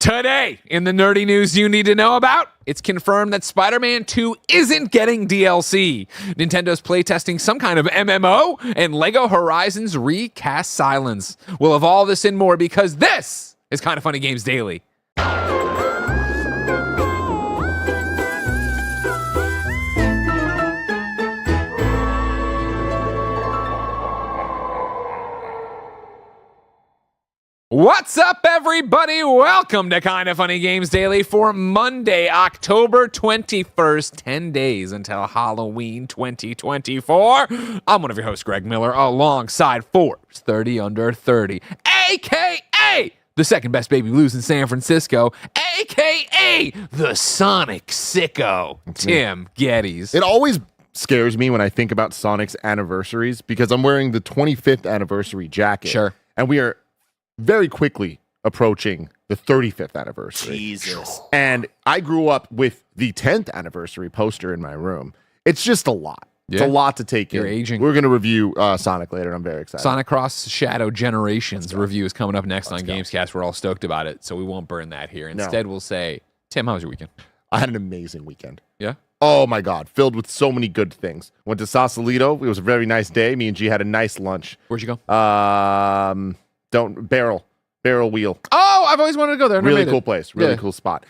Today, in the nerdy news you need to know about, it's confirmed that Spider-Man 2 isn't getting DLC. Nintendo's playtesting some kind of MMO, and LEGO Horizons recast Sylens. We'll have all this and more because this is Kinda Funny Games Daily. What's up, everybody? Welcome to Kinda Funny Games Daily for Monday, October 21st, 10 days until Halloween 2024. I'm one of your hosts, Greg Miller, alongside Forbes 30 Under 30, a.k.a. the second best baby blues in San Francisco, a.k.a. the Sonic Sicko, Tim Geddes. It always scares me when I think about Sonic's anniversaries because I'm wearing the 25th anniversary jacket. Sure. And we are very quickly approaching the 35th anniversary. Jesus. And I grew up with the 10th anniversary poster in my room. It's just a lot. It's a lot to take You're in. aging. We're going to review Sonic later. I'm very excited. Sonic Cross Shadow Generations review is coming up next on Gamescast. We're all stoked about it, so we won't burn that here. Instead, we'll say, Tim, how was your weekend? I had an amazing weekend. Yeah? Oh my God, filled with so many good things. Went to Sausalito. It was a very nice day. Me and G had a nice lunch. Where'd you go? Barrel Wheel. Oh, I've always wanted to go there. Really cool place. Really cool spot.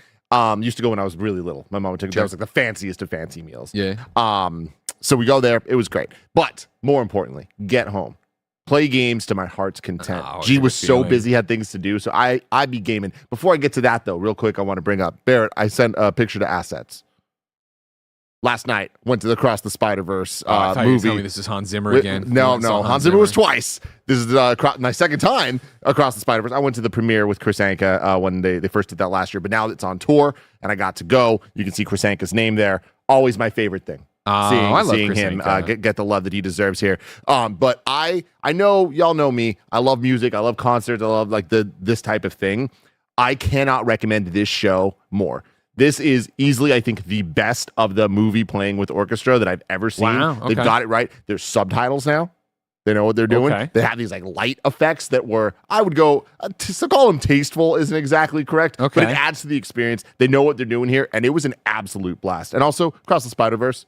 Used to go when I was really little. My mom took me. That was like the fanciest of fancy meals. Yeah. So we go there. It was great. But more importantly, get home. Play games to my heart's content. G was so busy, had things to do. So I'd be gaming. Before I get to that, though, real quick, I want to bring up Barrett. I sent a picture to Assets. Last night, went to the Across the Spider-Verse I thought movie. you were telling me this is Hans Zimmer again. No. Hans Zimmer was twice. This is my second time Across the Spider-Verse. I went to the premiere with Chris Anka when they first did that last year, but now it's on tour, and I got to go. You can see Chris Anka's name there. Always my favorite thing. Seeing him get the love that he deserves here. But I know y'all know me. I love music. I love concerts. I love like this type of thing. I cannot recommend this show more. This is easily, I think, the best of the movie playing with orchestra that I've ever seen. Wow, okay. They've got it right. There's subtitles now. They know what they're doing. Okay. They have these like light effects that were, I would go, to call them tasteful isn't exactly correct, but it adds to the experience. They know what they're doing here, and it was an absolute blast. And also, Across the Spider-Verse,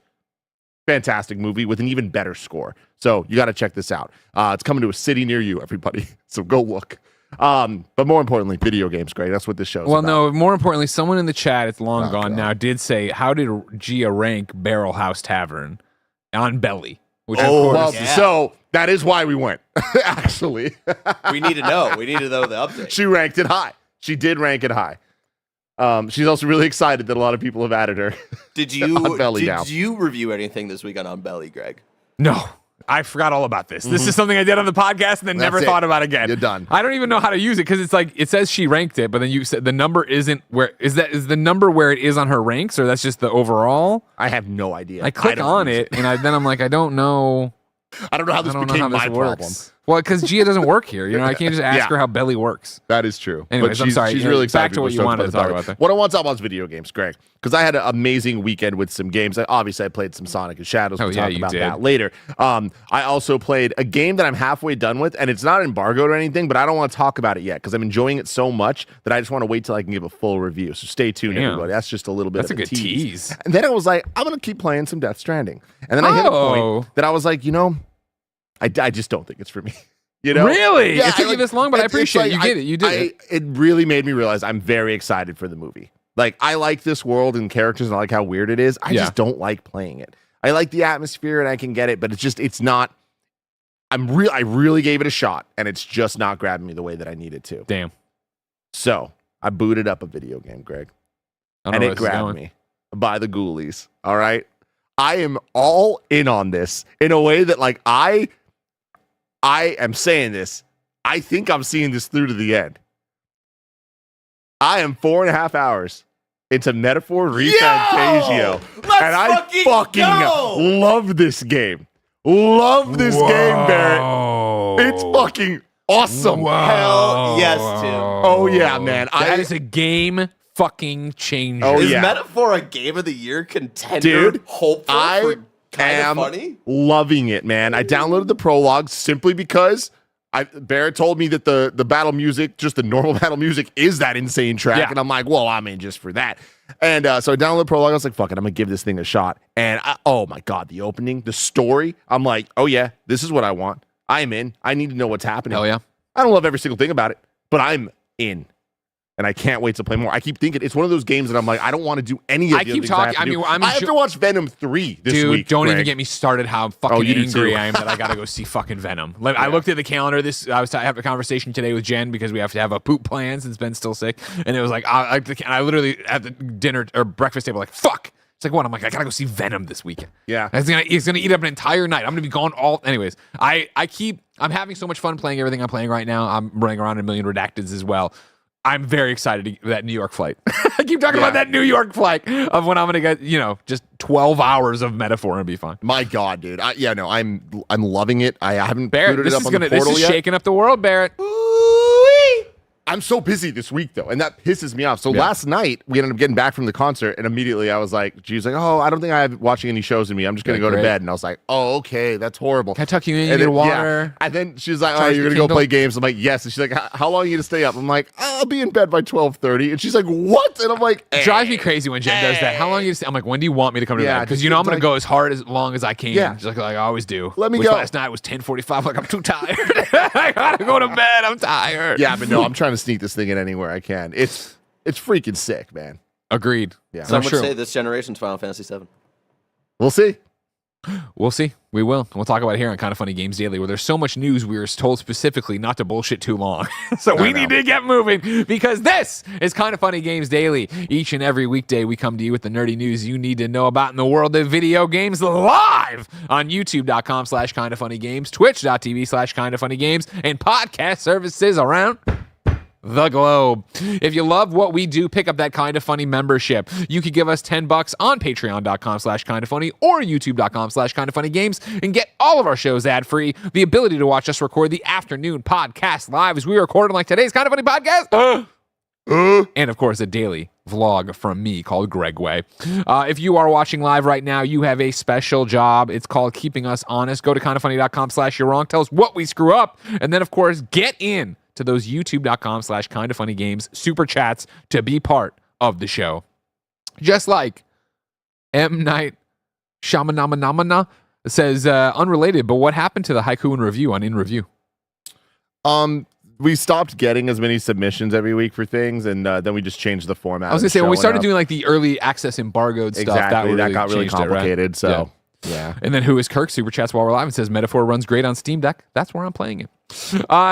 fantastic movie with an even better score. So you got to check this out. It's coming to a city near you, everybody. So go look. But more importantly, video games, Greg. That's what this show's about. No, more importantly, someone in the chat, it's long gone now, did say, how did Gia rank Barrel House Tavern on Belly? Which so that is why we went, actually. We need to know. We need to know the update. She ranked it high. She did rank it high. She's also really excited that a lot of people have added her. Did you review anything this week on Belly, Greg? No. I forgot all about this. This is something I did on the podcast and then never thought about again. You're done. I don't even know how to use it because it's like it says she ranked it, but then you said the number isn't where is the number where it is on her ranks, or that's just the overall? I have no idea. I click on it and then I'm like, I don't know. I don't know how this became my problem. Well, because Gia doesn't work here. You know, I can't just ask her how Belly works. That is true. Anyways, but I'm sorry. She's really excited. Back to what you wanted to talk about there. What I want to talk about is video games, Greg, because I had an amazing weekend with some games. Obviously, I played some Sonic and Shadows. We'll talk about that later. I also played a game that I'm halfway done with, and it's not embargoed or anything, but I don't want to talk about it yet because I'm enjoying it so much that I just want to wait till I can give a full review. So stay tuned, everybody. That's just a little bit of a good tease. And then I was like, I'm going to keep playing some Death Stranding. And then I hit a point that I was like, I just don't think it's for me. Really? Yeah, it took you this long, but I appreciate it. You did it. You did it. It really made me realize I'm very excited for the movie. Like, I like this world and characters and I like how weird it is. I just don't like playing it. I like the atmosphere and I can get it, but it's not. I really gave it a shot and it's just not grabbing me the way that I need it to. Damn. So I booted up a video game, Greg, and it grabbed me by the ghoulies. All right. I am all in on this in a way that like I am saying this. I think I'm seeing this through to the end. I am 4.5 hours into Metaphor ReFantazio. And I fucking love this game. Love this game, Barrett. It's fucking awesome. Hell yes, Tim. Oh, yeah, man. That is a game fucking changer. Is Metaphor a Game of the Year contender? Dude, hopeful for Kinda Funny? Loving it, man. I downloaded the prologue simply because Barrett told me that the battle music, just the normal battle music, is that insane track. And I'm like, well, I'm in just for that. And so I downloaded the prologue. I was like, fuck it, I'm going to give this thing a shot. And oh my God, the opening, the story. I'm like, oh yeah, this is what I want. I'm in. I need to know what's happening. Hell yeah. I don't love every single thing about it, but I'm in. And I can't wait to play more. I keep thinking it's one of those games that I'm like, I don't want to do any of the keep talking. I have to watch Venom 3 this week. Dude, don't Greg. even get me started how fucking angry I am that I got to go see fucking Venom. Like, I looked at the calendar. I was having a conversation today with Jen because we have to have a poop plan since Ben's still sick. And it was like, I literally at the dinner or breakfast table, like, fuck. It's like, what? I'm like, I got to go see Venom this weekend. Yeah. He's going to eat up an entire night. I'm going to be gone anyways, I'm having so much fun playing everything I'm playing right now. I'm running around a million redacteds as well. I'm very excited for that New York flight. I keep talking about that New York flight of when I'm going to get, just 12 hours of metaphor and be fine. My God, dude. I'm loving it. I haven't booted it up on the portal yet. This is shaking up the world, Barrett. I'm so busy this week, though, and that pisses me off. So last night, we ended up getting back from the concert, and immediately I was like, she's like, oh, I don't think I have watching any shows in me. I'm just going to go to bed. And I was like, oh, okay, that's horrible. Can I tuck you in? You need water? Yeah. And then she's like, oh, you're going to go play games? I'm like, yes. And she's like, how long are you going to stay up? I'm like, I'll be in bed by 12:30. And she's like, what? And I'm like, it drives me crazy when Jen does that. How long are you going to stay? I'm like, when do you want me to come to bed? Because, I'm going to go as hard as long as I can. Yeah. Just like I always do. Let me go. Last night was 10:45. Like, I'm too tired. I got to go to bed. I'm tired. Yeah, but no, I'm trying to sneak this thing in anywhere I can. It's freaking sick, man. Agreed. Yeah. Some would say this generation's Final Fantasy VII. We'll see. We'll see. We will. We'll talk about it here on Kind of Funny Games Daily, where there's so much news we were told specifically not to bullshit too long. So we need to get moving because this is Kind of Funny Games Daily. Each and every weekday, we come to you with the nerdy news you need to know about in the world of video games live on youtube.com/kindoffunnygames, twitch.tv/kindoffunnygames, and podcast services around the globe. If you love what we do, pick up that Kind of Funny membership. You could give us $10 on patreon.com/kindoffunny or youtube.com/kindoffunnygames and get all of our shows ad-free. The ability to watch us record the afternoon podcast live as we record like today's Kind of Funny podcast. And of course, a daily vlog from me called Gregway. If you are watching live right now, you have a special job. It's called keeping us honest. Go to kindoffunny.com/you're-wrong. Tell us what we screw up. And then, of course, get in to those youtube.com/kindoffunnygames super chats to be part of the show. Just like M. Night Shyamalan says, unrelated, but what happened to the haiku and review on In Review? We stopped getting as many submissions every week for things, and then we just changed the format. I was going to say, when we started doing like the early access embargoed stuff, that got really complicated. Right? So, yeah. And then Who is Kirk super chats while we're live and says, Metaphor runs great on Steam Deck. That's where I'm playing it.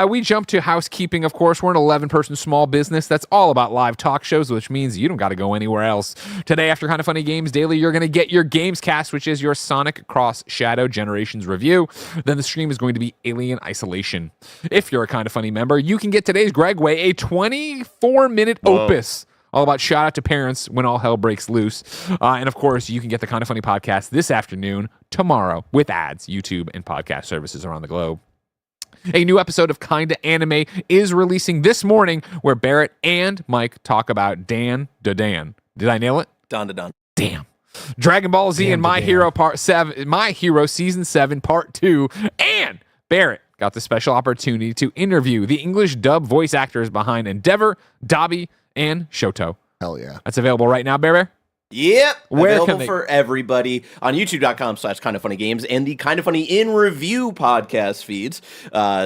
We jump to housekeeping, of course. We're an 11-person small business that's all about live talk shows, which means you don't got to go anywhere else. Today, after Kind of Funny Games Daily, you're going to get your Gamescast, which is your Sonic Cross Shadow Generations review. Then the stream is going to be Alien Isolation. If you're a Kind of Funny member, you can get today's Gregway, a 24-minute opus all about shout out to parents when all hell breaks loose. And of course, you can get the Kind of Funny podcast this afternoon, tomorrow, with ads, YouTube, and podcast services around the globe. A new episode of Kinda Anime is releasing this morning where Barrett and Mike talk about DanDaDan. Did I nail it? DanDaDan. Damn. Dragon Ball Z and My Hero Season 7 Part 2. And Barrett got the special opportunity to interview the English dub voice actors behind Endeavor, Dabi, and Shoto. Hell yeah. That's available right now, Bear. Yep. Available for everybody on youtube.com/kindoffunnygames and the Kind of Funny In Review podcast feeds,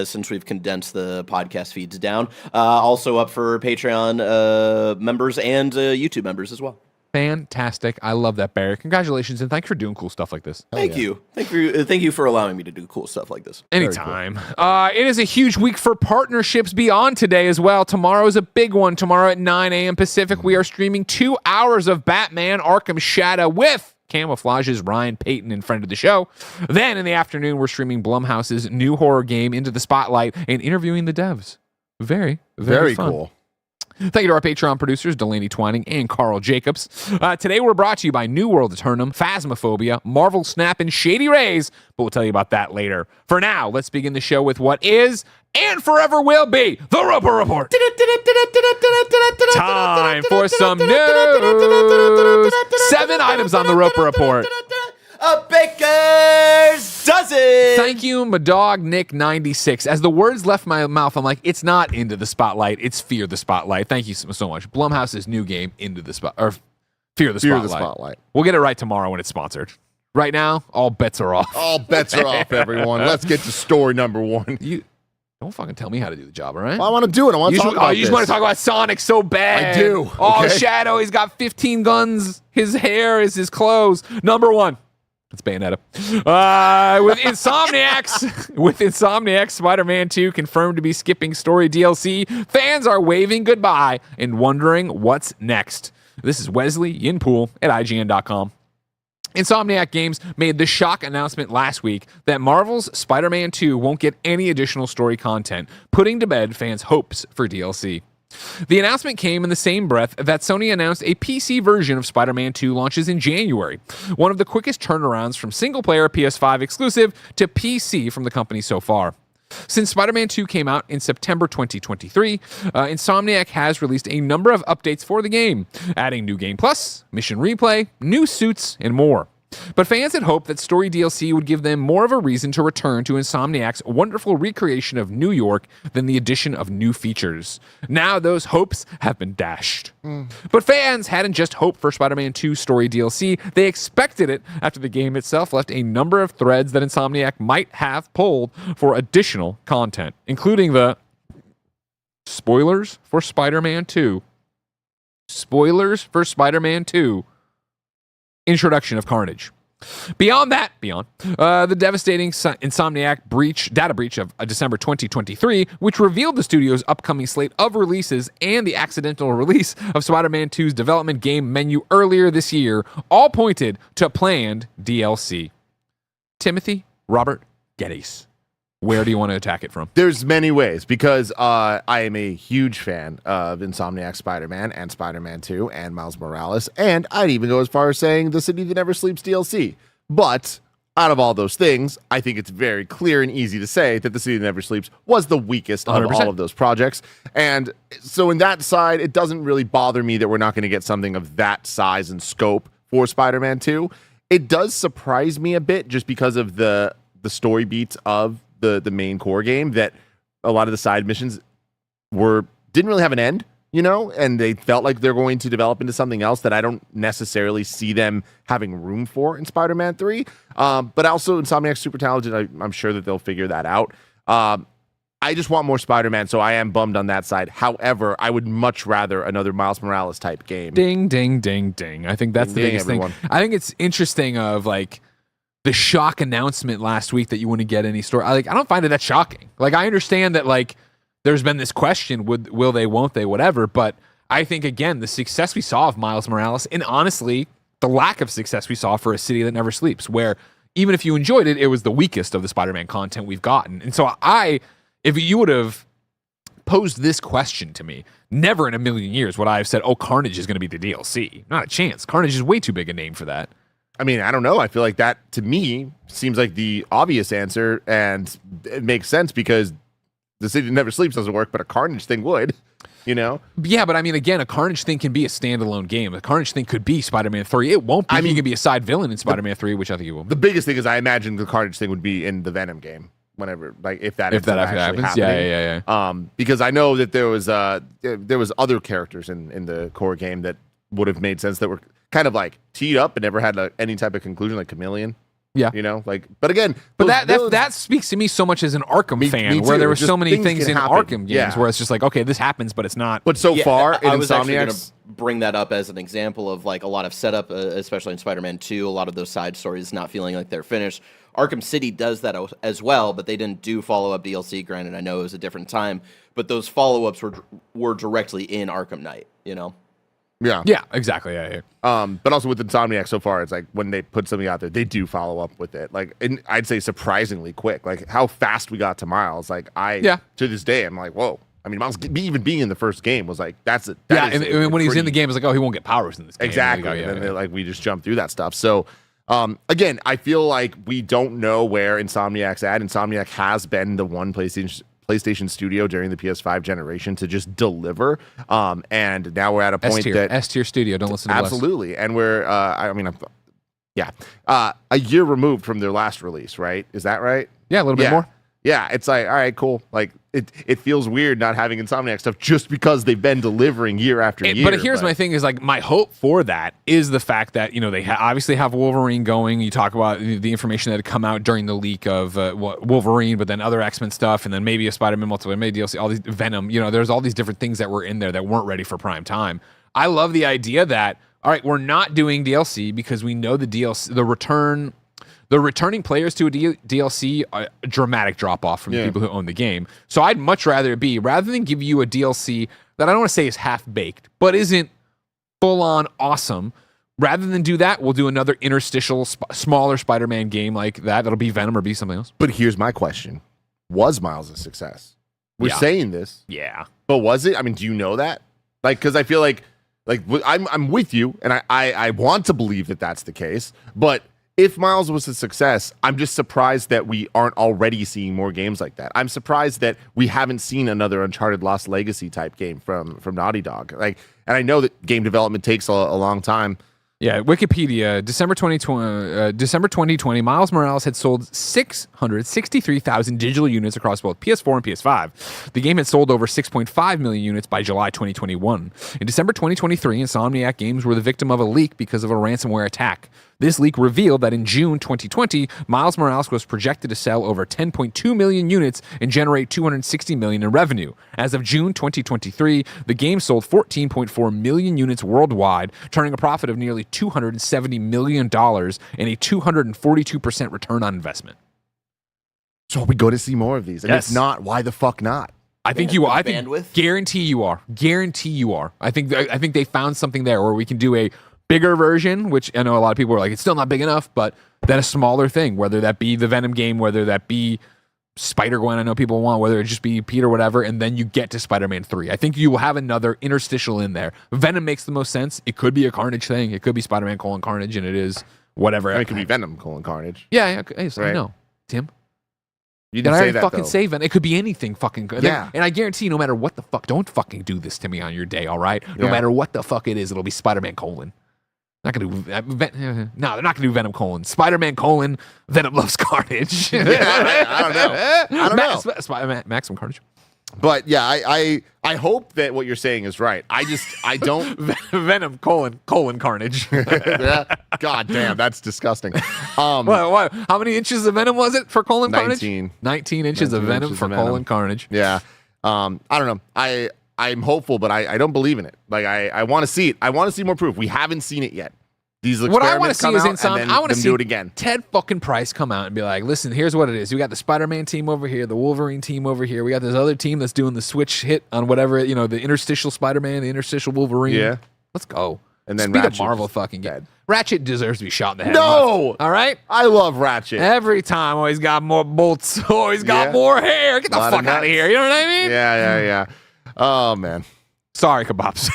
since we've condensed the podcast feeds down. Also up for Patreon members and YouTube members as well. Fantastic. I love that, Barry. Congratulations, and thanks for doing cool stuff like this. Thank you. Thank you for allowing me to do cool stuff like this. Anytime. Cool. It is a huge week for partnerships beyond today as well. Tomorrow is a big one. Tomorrow at 9 a.m. Pacific, we are streaming 2 hours of Batman Arkham Shadow with Camouflage's Ryan Payton and friend of the show. Then in the afternoon, we're streaming Blumhouse's new horror game Into the Spotlight and interviewing the devs. Very, very fun. Cool. Thank you to our Patreon producers, Delaney Twining and Carl Jacobs. Today, we're brought to you by New World Eternum, Phasmophobia, Marvel Snap, and Shady Rays, but we'll tell you about that later. For now, let's begin the show with what is and forever will be the Roper Report. Time for some news. 7 items on the Roper Report. A baker's dozen. Thank you, my dog, Nick96. As the words left my mouth, I'm like, it's not Into the Spotlight, it's Fear the Spotlight. Thank you so much. Blumhouse's new game, Fear the Spotlight. Fear the Spotlight. We'll get it right tomorrow when it's sponsored. Right now, all bets are off. All bets are off, everyone. Let's get to story number one. You don't fucking tell me how to do the job, all right? Well, I want to do it. I want to talk about this. You just want to talk about Sonic so bad. I do. Oh, Shadow, he's got 15 guns. His hair is his clothes. Number one. It's Bayonetta. With Insomniac, Spider-Man 2 confirmed to be skipping story DLC, fans are waving goodbye and wondering what's next. This is Wesley Yinpool at IGN.com. Insomniac Games made the shock announcement last week that Marvel's Spider-Man 2 won't get any additional story content, putting to bed fans' hopes for DLC. The announcement came in the same breath that Sony announced a PC version of Spider-Man 2 launches in January, one of the quickest turnarounds from single-player PS5 exclusive to PC from the company so far. Since Spider-Man 2 came out in September 2023, Insomniac has released a number of updates for the game, adding New Game Plus, Mission Replay, new suits, and more. But fans had hoped that story DLC would give them more of a reason to return to Insomniac's wonderful recreation of New York than the addition of new features. Now those hopes have been dashed. But fans hadn't just hoped for Spider-Man 2 story DLC, they expected it after the game itself left a number of threads that Insomniac might have pulled for additional content, including the spoilers for Spider-Man 2. Spoilers for Spider-Man 2. Introduction of Carnage. Beyond the devastating Insomniac data breach of December 2023, which revealed the studio's upcoming slate of releases and the accidental release of Spider-Man 2's development game menu earlier this year, all pointed to planned DLC. Timothy Robert Geddes. Where do you want to attack it from? There's many ways, because I am a huge fan of Insomniac Spider-Man and Spider-Man 2 and Miles Morales, and I'd even go as far as saying The City That Never Sleeps DLC. But out of all those things, I think it's very clear and easy to say that The City That Never Sleeps was the weakest 100%. Of all of those projects. And so in that side, it doesn't really bother me that we're not going to get something of that size and scope for Spider-Man 2. It does surprise me a bit just because of the story beats of the main core game, that a lot of the side missions didn't really have an end, and they felt like they're going to develop into something else that I don't necessarily see them having room for in Spider-Man 3. But also Insomniac's super talented. I'm sure that they'll figure that out. I just want more Spider-Man, so I am bummed on that side. However, I would much rather another Miles Morales type game. Ding, ding, ding, ding. I think that's the biggest thing. I think it's interesting of the shock announcement last week that you wouldn't get any story. I don't find it that shocking. I understand that there's been this question, will they, won't they, whatever. But I think, again, the success we saw of Miles Morales, and honestly, the lack of success we saw for A City That Never Sleeps, where even if you enjoyed it, it was the weakest of the Spider-Man content we've gotten. And so if you would have posed this question to me, never in a million years would I have said, Carnage is going to be the DLC. Not a chance. Carnage is way too big a name for that. I mean, I don't know. I feel like that, to me, seems like the obvious answer, and it makes sense because The City That Never Sleeps doesn't work, but a Carnage thing would, Yeah, but I mean, again, a Carnage thing can be a standalone game. A Carnage thing could be Spider-Man 3. It won't be. I mean, he can be a side villain in Spider-Man 3, which I think he will be. The biggest thing is I imagine the Carnage thing would be in the Venom game, whenever, if that actually happens. Yeah. Because I know that there was other characters in the core game that would have made sense that were kind of teed up and never had any type of conclusion, like Chameleon. Yeah. But again, that speaks to me so much as an Arkham fan, where there were so many things in Arkham games where it's just okay, this happens, but it's not. But so far, I was actually going to bring that up as an example of a lot of setup, especially in Spider-Man 2, a lot of those side stories not feeling like they're finished. Arkham City does that as well, but they didn't do follow-up DLC. Granted, I know it was a different time, but those follow-ups were directly in Arkham Knight, Yeah, exactly. Yeah. But also with Insomniac so far, it's when they put something out there, they do follow up with it. And I'd say surprisingly quick. How fast we got to Miles. To this day, I'm whoa. I mean, Miles even being in the first game was that's it. And when he's in the game, it's he won't get powers in this game. Exactly. And we just jump through that stuff. So again, I feel like we don't know where Insomniac's at. Insomniac has been the one PlayStation studio during the PS5 generation to just deliver. And now we're at a point that S-tier studio. Don't listen to absolutely. And we're, Yeah. A year removed from their last release, right? Is that right? Yeah, a little bit more. Yeah, it's like, all right, cool. Like, it feels weird not having Insomniac stuff just because they've been delivering year after year. But here's my thing is, like, my hope for that is the fact that, you know, they obviously have Wolverine going. You talk about the information that had come out during the leak of Wolverine, but then other X-Men stuff, and then maybe a Spider-Man multiplayer, maybe DLC, all these Venom. You know, there's all these different things that were in there that weren't ready for prime time. I love the idea that, all right, we're not doing DLC because we know the DLC, the returning players to a DLC, a dramatic drop off from the people who own the game. So I'd much rather it be, rather than give you a DLC that I don't want to say is half baked, but isn't full on awesome. Rather than do that, we'll do another interstitial, smaller Spider-Man game like that. That'll be Venom or be something else. But here's my question: was Miles a success? We're saying this, but was it? I mean, do you know that? Like, because I feel like I'm with you, and I want to believe that that's the case, but. If Miles was a success, I'm just surprised that we aren't already seeing more games like that. I'm surprised that we haven't seen another Uncharted Lost Legacy type game from Naughty Dog. Like, and I know that game development takes a long time. Yeah, Wikipedia, December 2020, Miles Morales had sold 663,000 digital units across both PS4 and PS5. The game had sold over 6.5 million units by July 2021. In December 2023, Insomniac Games were the victim of a leak because of a ransomware attack. This leak revealed that in June 2020, Miles Morales was projected to sell over 10.2 million units and generate $260 million in revenue. As of June 2023, the game sold 14.4 million units worldwide, turning a profit of nearly $270 million and a 242% return on investment. So we go to see more of these. And if not, why the fuck not? I think you are. Guarantee you are. I think they found something there where we can do a bigger version, which I know a lot of people are like, it's still not big enough, but then a smaller thing, whether that be the Venom game, whether that be Spider-Gwen, I know people want, whether it just be Peter, whatever, and then you get to Spider-Man 3. I think you will have another interstitial in there. Venom makes the most sense. It could be a Carnage thing. It could be Spider-Man : Carnage, and it is whatever. I mean, it could be Venom : Carnage. Yeah, right? I know. Tim? You didn't say that, fucking say Venom. It could be anything fucking good. Yeah. And I guarantee no matter what the fuck, don't fucking do this to me on your day, all right? No matter what the fuck it is, it'll be Spider-Man : Not gonna do no, they're not gonna do Venom : Spider-Man : Venom loves Carnage. I don't know. Maximum Carnage. But yeah, I hope that what you're saying is right. I don't Venom : Carnage. God damn, that's disgusting. What? How many inches of Venom was it for Carnage? 19. 19 inches of Venom for Carnage. Yeah. I don't know. I'm hopeful, but I don't believe in it. Like I want to see it. I want to see more proof. We haven't seen it yet. These what I want to see is I want to see do it again. Ted fucking Price come out and be like, listen, here's what it is. We got the Spider-Man team over here, the Wolverine team over here. We got this other team that's doing the switch hit on whatever, the interstitial Spider-Man, the interstitial Wolverine. Yeah. Let's go. And then Speed Ratchet of Marvel fucking dead. Ratchet deserves to be shot in the head. No! All right? I love Ratchet. Every time, always got more bolts, always got more hair. Get the fuck out of here. You know what I mean? Yeah. Oh, man. Sorry, Kebabs.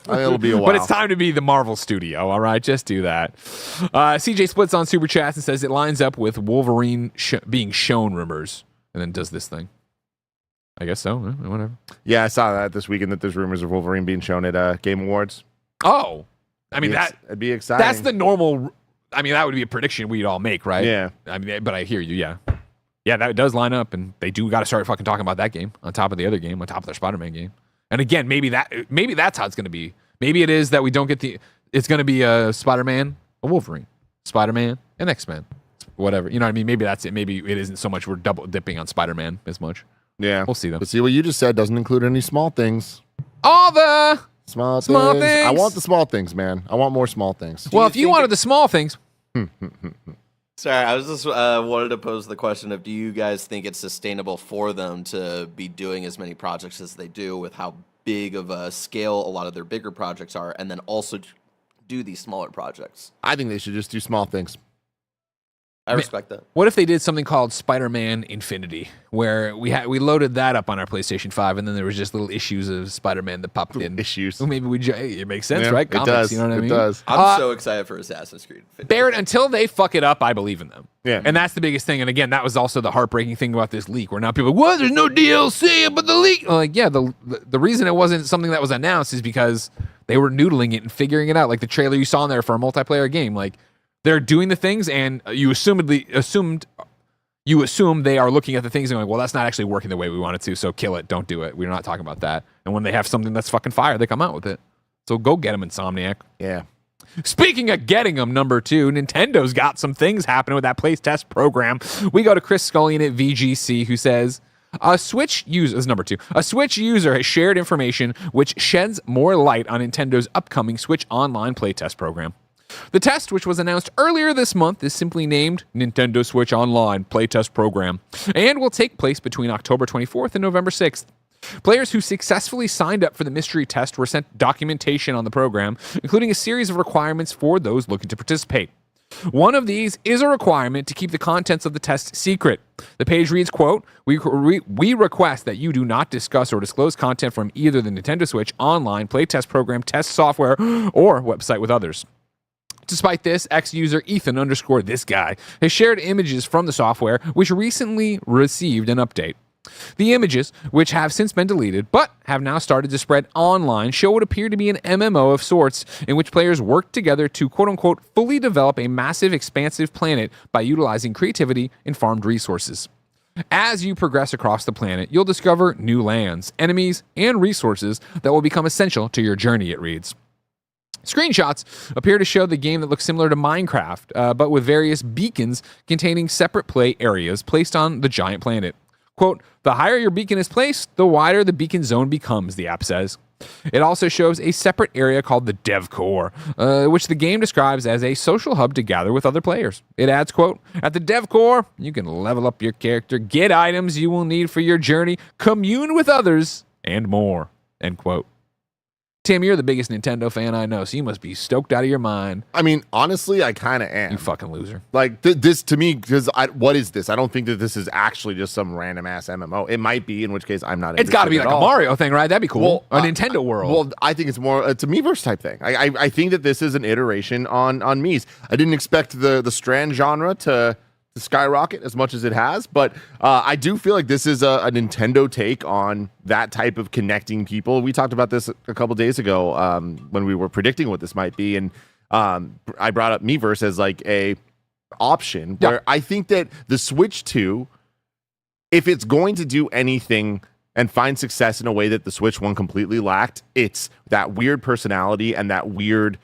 It'll be a while. But it's time to be the Marvel studio, all right? Just do that. CJ Splits on Super Chats and says it lines up with Wolverine being shown rumors and then does this thing. I guess so. Whatever. Yeah, I saw that this weekend that there's rumors of Wolverine being shown at Game Awards. Oh. I mean, it'd be exciting. That's the normal... I mean, that would be a prediction we'd all make, right? Yeah. I mean, but I hear you, yeah. Yeah, that does line up, and they do got to start fucking talking about that game on top of the other game, on top of their Spider-Man game. And again, maybe that's how it's going to be. Maybe it is that we don't get it's going to be a Spider-Man, a Wolverine, Spider-Man, and X-Men, whatever. You know what I mean? Maybe that's it. Maybe it isn't so much we're double dipping on Spider-Man as much. Yeah. We'll see them. But see, what you just said doesn't include any small things. All the small things. I want the small things, man. I want more small things. Well, if you wanted the small things. Sorry, I was just wanted to pose the question of, do you guys think it's sustainable for them to be doing as many projects as they do with how big of a scale a lot of their bigger projects are, and then also do these smaller projects? I think they should just do small things. I respect that. What if they did something called Spider-Man Infinity, where we loaded that up on our PlayStation 5, and then there was just little issues of Spider-Man that popped in. Issues. Well, maybe it makes sense, right? Comics, it does. You know what I mean? It does. I'm so excited for Assassin's Creed. Barrett, until they fuck it up, I believe in them. Yeah. And that's the biggest thing. And again, that was also the heartbreaking thing about this leak, where now people are, what? There's no DLC, but the leak. Like, yeah, the reason it wasn't something that was announced is because they were noodling it and figuring it out. Like the trailer you saw in there for a multiplayer game, like, they're doing the things, and you assume they are looking at the things and going, well, that's not actually working the way we want it to, so kill it, don't do it. We're not talking about that. And when they have something that's fucking fire, they come out with it. So go get them, Insomniac. Yeah. Speaking of getting them, number 2, Nintendo's got some things happening with that Playtest program. We go to Chris Scullion at VGC, who says, a Switch user has shared information which sheds more light on Nintendo's upcoming Switch Online Playtest program. The test, which was announced earlier this month, is simply named Nintendo Switch Online Playtest Program and will take place between October 24th and November 6th. Players who successfully signed up for the mystery test were sent documentation on the program, including a series of requirements for those looking to participate. One of these is a requirement to keep the contents of the test secret. The page reads, quote, we request that you do not discuss or disclose content from either the Nintendo Switch Online Playtest Program test software or website with others. Despite this, ex-user Ethan_this_guy has shared images from the software, which recently received an update. The images, which have since been deleted, but have now started to spread online, show what appear to be an MMO of sorts, in which players work together to quote-unquote fully develop a massive, expansive planet by utilizing creativity and farmed resources. As you progress across the planet, you'll discover new lands, enemies, and resources that will become essential to your journey, it reads. Screenshots appear to show the game that looks similar to Minecraft, but with various beacons containing separate play areas placed on the giant planet. Quote, the higher your beacon is placed, the wider the beacon zone becomes, the app says. It also shows a separate area called the Dev Core, which the game describes as a social hub to gather with other players. It adds, quote, at the Dev Core, you can level up your character, get items you will need for your journey, commune with others, and more, end quote. Tim, you're the biggest Nintendo fan I know, so you must be stoked out of your mind. I mean, honestly, I kind of am. You fucking loser. Like, this to me, because what is this? I don't think that this is actually just some random-ass MMO. It might be, in which case I'm not interested. It's got to be like a Mario thing, right? That'd be cool. A Nintendo World. Well, I think it's more, it's a Miiverse type thing. I think that this is an iteration on Mii's. I didn't expect the Strand genre to skyrocket as much as it has, but I do feel like this is a Nintendo take on that type of connecting people. We talked about this a couple days ago when we were predicting what this might be, and I brought up Miiverse as like a option where I think that the Switch 2, if it's going to do anything and find success in a way that the Switch 1 completely lacked, it's that weird personality and that weird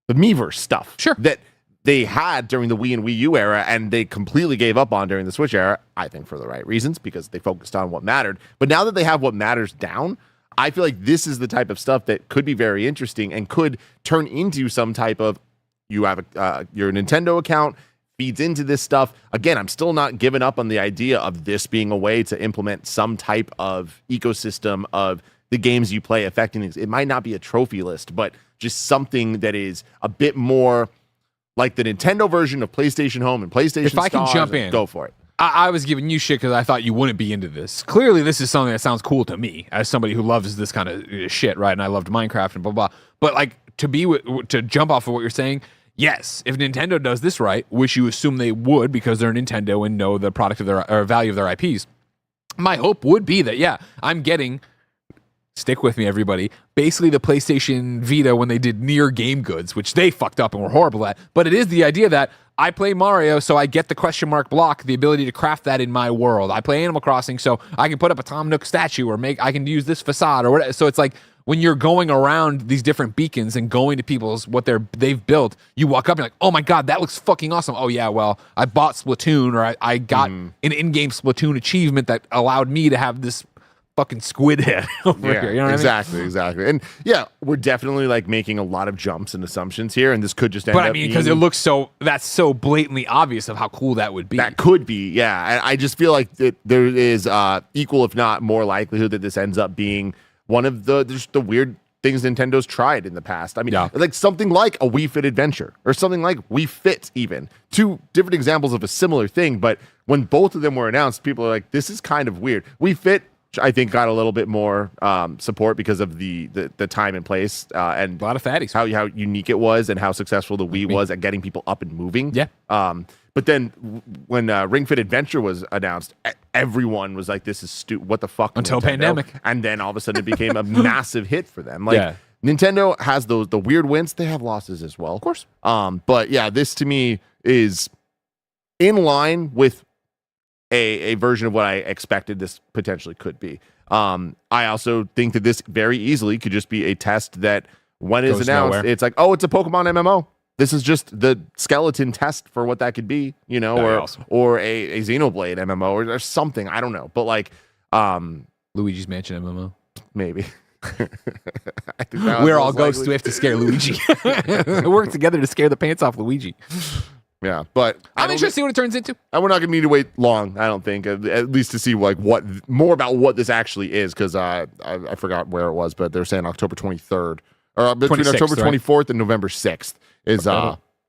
the Miiverse stuff. Sure. That they had during the Wii and Wii U era, and they completely gave up on during the Switch era, I think for the right reasons, because they focused on what mattered. But now that they have what matters down, I feel like this is the type of stuff that could be very interesting and could turn into some type of, you have your Nintendo account, feeds into this stuff. Again, I'm still not giving up on the idea of this being a way to implement some type of ecosystem of the games you play affecting things. It might not be a trophy list, but just something that is a bit more like the Nintendo version of PlayStation Home and PlayStation If I can jump in, go for it. I was giving you shit because I thought you wouldn't be into this. Clearly, this is something that sounds cool to me as somebody who loves this kind of shit, right? And I loved Minecraft and blah, blah. But like to jump off of what you're saying, yes, if Nintendo does this right, which you assume they would because they're Nintendo and know the product of their or value of their IPs, my hope would be that, yeah, I'm getting... Stick with me, everybody. Basically, the PlayStation Vita when they did Near Game Goods, which they fucked up and were horrible at. But it is the idea that I play Mario, so I get the question mark block, the ability to craft that in my world. I play Animal Crossing, so I can put up a Tom Nook statue or I can use this facade or whatever. So it's like when you're going around these different beacons and going to people's what they've built, you walk up and you're like, oh my god, that looks fucking awesome. Oh yeah, well, I bought Splatoon or I got an in-game Splatoon achievement that allowed me to have this fucking squid head over here. You know what exactly, I mean? Exactly. And yeah, we're definitely like making a lot of jumps and assumptions here, and this could just end up being... because it looks that's so blatantly obvious of how cool that would be. That could be, yeah. I just feel like there is equal, if not more likelihood that this ends up being one of the weird things Nintendo's tried in the past. I mean, like something like a Wii Fit Adventure or something like Wii Fit even. Two different examples of a similar thing, but when both of them were announced, people are like, this is kind of weird. Wii Fit, I think, got a little bit more support because of the time and place and a lot of fatties. How unique it was and how successful the Wii was at getting people up and moving. Yeah. But then when Ring Fit Adventure was announced, everyone was like, "This is stupid. What the fuck?" Until Nintendo? pandemic, and then all of a sudden it became a massive hit for them. Like Nintendo has the weird wins. They have losses as well. Of course. But yeah, this to me is in line with a version of what I expected this potentially could be. I also think that this very easily could just be a test that when it's announced, nowhere. it's like, oh, it's a Pokemon MMO. This is just the skeleton test for what that could be, or a Xenoblade MMO or something. I don't know. But like Luigi's Mansion MMO. Maybe. I think we're all ghosts. We have to scare Luigi. Work together to scare the pants off Luigi. Yeah, but I'm interested to see what it turns into. And we're not gonna need to wait long, I don't think, at least to see like what more about what this actually is, because I forgot where it was, but they're saying October 23rd, or between October 24th and November 6th is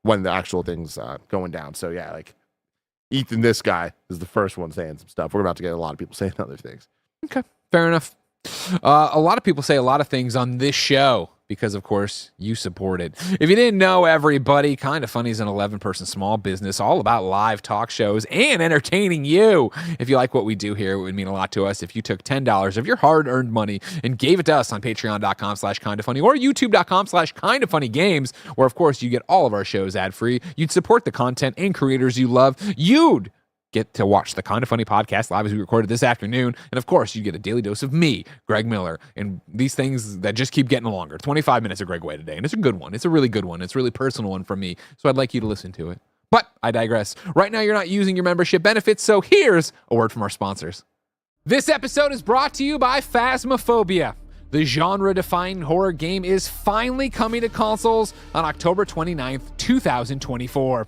when the actual thing's going down. So yeah, like Ethan, this guy is the first one saying some stuff. We're about to get a lot of people saying other things. Okay, fair enough. A lot of people say a lot of things on this show because, of course, you support it. If you didn't know, everybody, Kinda Funny is an 11-person small business all about live talk shows and entertaining you. If you like what we do here, it would mean a lot to us if you took $10 of your hard-earned money and gave it to us on patreon.com/kindafunny or youtube.com/kindafunnygames, where, of course, you get all of our shows ad-free. You'd support the content and creators you love. You'd get to watch the Kinda Funny podcast live as we recorded this afternoon. And of course, you get a daily dose of me, Greg Miller, and these things that just keep getting longer. 25 minutes of Gregway today. And it's a good one. It's a really good one. It's a really personal one from me. So I'd like you to listen to it. But I digress. Right now, you're not using your membership benefits. So here's a word from our sponsors. This episode is brought to you by Phasmophobia. The genre-defining horror game is finally coming to consoles on October 29th, 2024.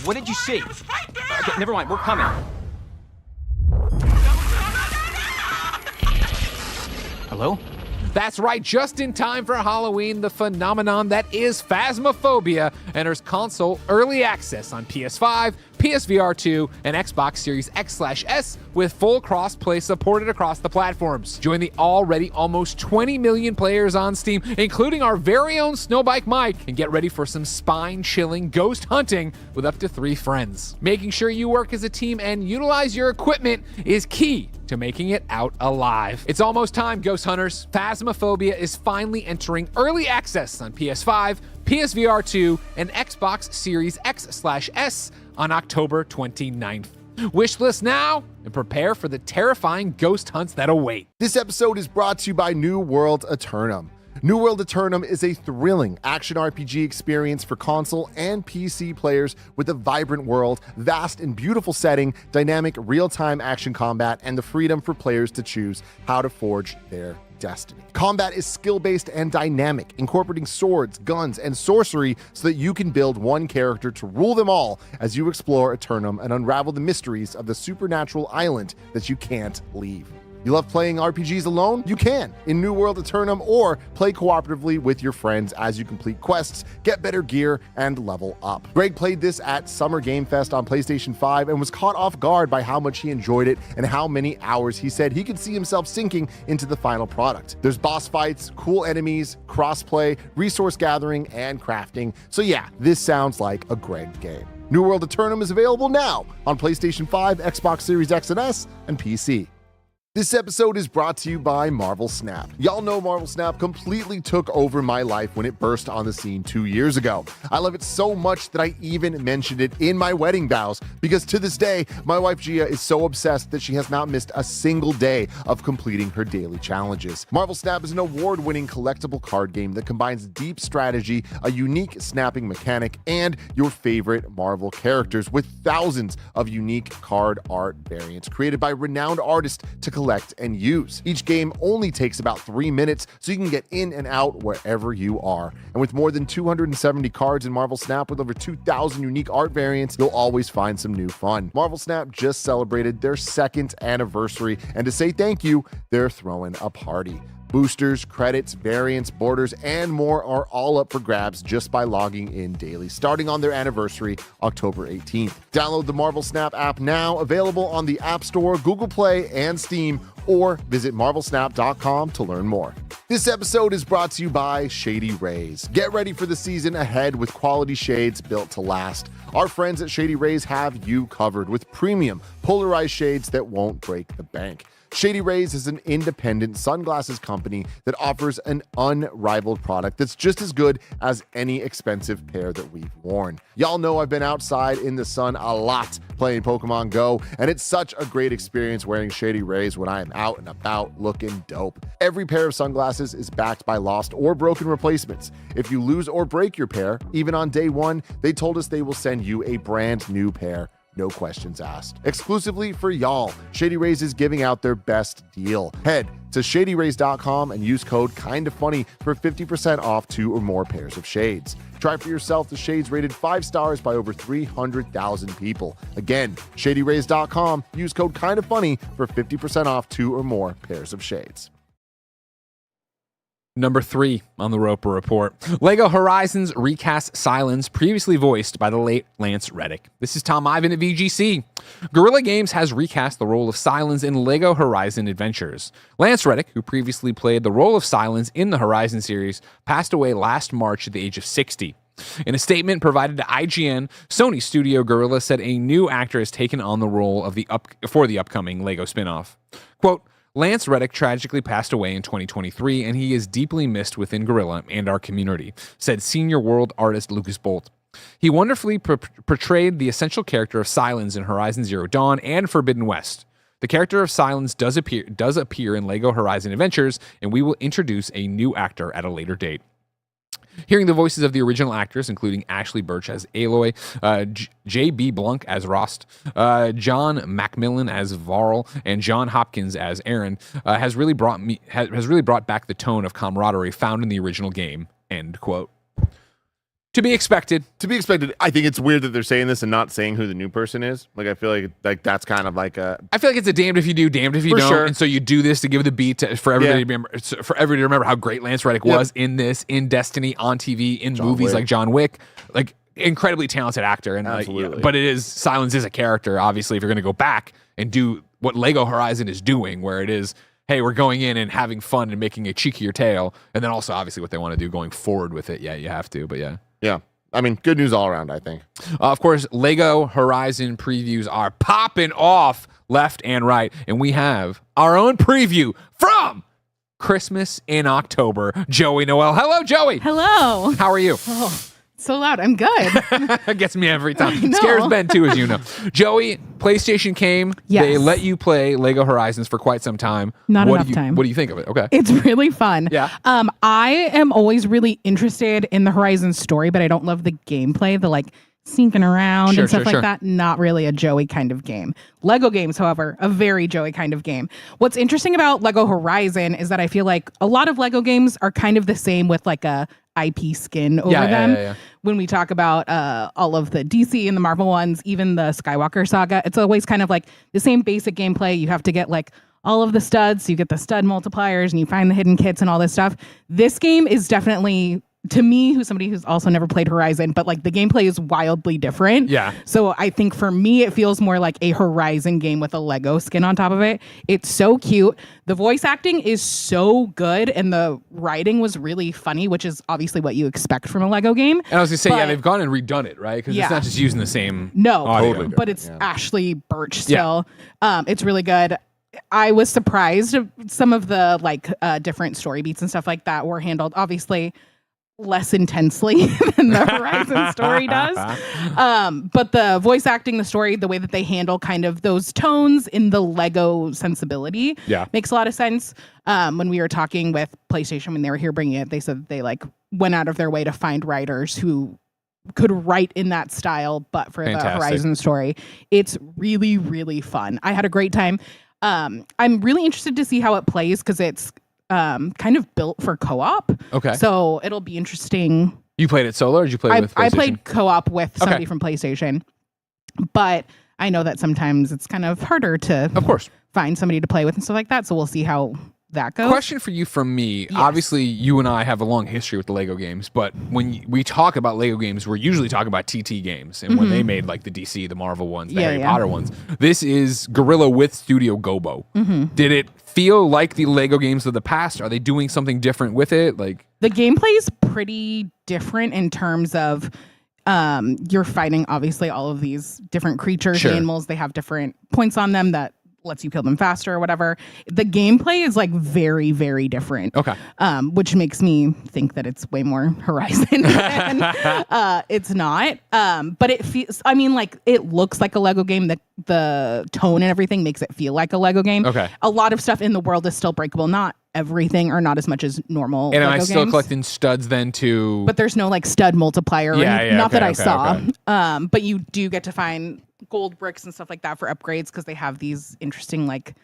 What did you see? Okay, never mind. We're coming. Hello? That's right, just in time for Halloween, the phenomenon that is Phasmophobia enters console early access on PS5, PSVR 2, and Xbox Series X/S with full cross-play supported across the platforms. Join the already almost 20 million players on Steam, including our very own Snowbike Mike, and get ready for some spine-chilling ghost hunting with up to 3 friends. Making sure you work as a team and utilize your equipment is key to making it out alive. It's almost time, Ghost Hunters. Phasmophobia is finally entering early access on PS5, PSVR 2, and Xbox Series X/S on October 29th. Wishlist now and prepare for the terrifying ghost hunts that await. This episode is brought to you by New World Eternum. New World Eternum is a thrilling action RPG experience for console and PC players with a vibrant world, vast and beautiful setting, dynamic real-time action combat, and the freedom for players to choose how to forge their destiny. Combat is skill-based and dynamic, incorporating swords, guns, and sorcery so that you can build one character to rule them all as you explore Eternum and unravel the mysteries of the supernatural island that you can't leave. You love playing RPGs alone? You can in New World Eternum, or play cooperatively with your friends as you complete quests, get better gear, and level up. Greg played this at Summer Game Fest on PlayStation 5 and was caught off guard by how much he enjoyed it and how many hours he said he could see himself sinking into the final product. There's boss fights, cool enemies, crossplay, resource gathering, and crafting. So yeah, this sounds like a Greg game. New World Eternum is available now on PlayStation 5, Xbox Series X and S, and PC. This episode is brought to you by Marvel Snap. Y'all know Marvel Snap completely took over my life when it burst on the scene 2 years ago. I love it so much that I even mentioned it in my wedding vows, because to this day, my wife Gia is so obsessed that she has not missed a single day of completing her daily challenges. Marvel Snap is an award-winning collectible card game that combines deep strategy, a unique snapping mechanic, and your favorite Marvel characters with thousands of unique card art variants created by renowned artists to collect and use. Each game only takes about 3 minutes, so you can get in and out wherever you are. And with more than 270 cards in Marvel Snap with over 2,000 unique art variants, you'll always find some new fun. Marvel Snap just celebrated their 2nd anniversary, and to say thank you, they're throwing a party. Boosters, credits, variants, borders, and more are all up for grabs just by logging in daily, starting on their anniversary, October 18th. Download the Marvel Snap app now, available on the App Store, Google Play, and Steam, or visit marvelsnap.com to learn more. This episode is brought to you by Shady Rays. Get ready for the season ahead with quality shades built to last. Our friends at Shady Rays have you covered with premium polarized shades that won't break the bank. Shady Rays is an independent sunglasses company that offers an unrivaled product that's just as good as any expensive pair that we've worn. Y'all know I've been outside in the sun a lot playing Pokemon Go, and it's such a great experience wearing Shady Rays when I am out and about looking dope. Every pair of sunglasses is backed by lost or broken replacements. If you lose or break your pair, even on day one, they told us they will send you a brand new pair. No questions asked. Exclusively for y'all, Shady Rays is giving out their best deal. Head to shadyrays.com and use code KINDAFUNNY for 50% off 2 or more pairs of shades. Try for yourself the shades rated 5 stars by over 300,000 people. Again, shadyrays.com, use code KINDAFUNNY for 50% off 2 or more pairs of shades. Number 3 on the Roper Report. LEGO Horizons recast Sylens, previously voiced by the late Lance Reddick. This is Tom Ivan at VGC. Guerrilla Games has recast the role of Sylens in LEGO Horizon Adventures. Lance Reddick, who previously played the role of Sylens in the Horizon series, passed away last March at the age of 60. In a statement provided to IGN, Sony Studio Guerrilla said a new actor has taken on the role of for the upcoming LEGO spinoff. Quote, Lance Reddick tragically passed away in 2023, and he is deeply missed within Guerrilla and our community, said senior world artist Lucas Bolt. He wonderfully portrayed the essential character of Sylens in Horizon Zero Dawn and Forbidden West. The character of Sylens does appear in LEGO Horizon Adventures, and we will introduce a new actor at a later date. Hearing the voices of the original actors, including Ashley Birch as Aloy, J.B. Blunk as Rost, John Macmillan as Varl, and John Hopkins as Aaron, has really brought back the tone of camaraderie found in the original game. End quote. To be expected. I think it's weird that they're saying this and not saying who the new person is. Like, I feel like that's kind of like a... I feel like it's a damned if you do, damned if you don't. Sure. And so you do this to give the beat for everybody to remember how great Lance Reddick was in this, in Destiny, on TV, in movies like John Wick. Like, incredibly talented actor. And absolutely. But Sylens is a character, obviously, if you're going to go back and do what LEGO Horizon is doing, where it is, hey, we're going in and having fun and making a cheekier tale. And then also, obviously, what they want to do going forward with it. Yeah, you have to, but yeah. Yeah. I mean, good news all around, I think. Of course, LEGO Horizon previews are popping off left and right. And we have our own preview from Christmas in October. Joey Noel. Hello, Joey. Hello. How are you? Oh, so loud. I'm good. It gets me every time. Scares Ben, too, as you know. Joey, PlayStation came. Yes. They let you play LEGO Horizons for quite some time. Not enough time. What do you think of it? Okay. It's really fun. Yeah. I am always really interested in the Horizon story, but I don't love the gameplay, the like sneaking around and stuff like that. Not really a Joey kind of game. LEGO games, however, a very Joey kind of game. What's interesting about LEGO Horizon is that I feel like a lot of LEGO games are kind of the same with like a IP skin over them. Yeah. When we talk about all of the DC and the Marvel ones, even the Skywalker saga, it's always kind of like the same basic gameplay. You have to get like all of the studs. So you get the stud multipliers and you find the hidden kits and all this stuff. This game is definitely, to me, who's somebody who's also never played Horizon, but like the gameplay is wildly different. Yeah. So I think for me, it feels more like a Horizon game with a Lego skin on top of it. It's so cute. The voice acting is so good, and the writing was really funny, which is obviously what you expect from a Lego game. And I was gonna say, they've gone and redone it, right? Because it's not just using the same. No, audio. totally, but it's Ashley Birch still. Yeah. It's really good. I was surprised some of the like different story beats and stuff like that were handled obviously less intensely than the Horizon story does. But the voice acting, the story, the way that they handle kind of those tones in the Lego sensibility makes a lot of sense. When we were talking with PlayStation, when they were here bringing it, they said that they like went out of their way to find writers who could write in that style, but for the Horizon story. It's really, really fun. I had a great time. I'm really interested to see how it plays because it's kind of built for co-op. Okay. So it'll be interesting. You played it solo or did you play with PlayStation? I played co-op with somebody from PlayStation. But I know that sometimes it's kind of harder to find somebody to play with and stuff like that. So we'll see how that goes. Question for you from me. Yes. Obviously, you and I have a long history with the Lego games, but when we talk about Lego games, we're usually talking about TT games. And when they made like the DC, the Marvel ones, the Harry Potter ones, this is Guerrilla with Studio Gobo. Did it feel like the Lego games of the past? Are they doing something different with it? Like the gameplay is pretty different in terms of you're fighting obviously all of these different creatures, animals. They have different points on them that lets you kill them faster or whatever. The gameplay is like very, very different. Okay. Which makes me think that it's way more Horizon than it's not. But it feels, I mean, like it looks like a Lego game. The tone and everything makes it feel like a Lego game. Okay. A lot of stuff in the world is still breakable. Not everything, or not as much as normal And Lego am I still games. collecting studs then too? But there's no like stud multiplier. Not that I saw. Okay. But you do get to find gold bricks and stuff like that for upgrades because they have these interesting like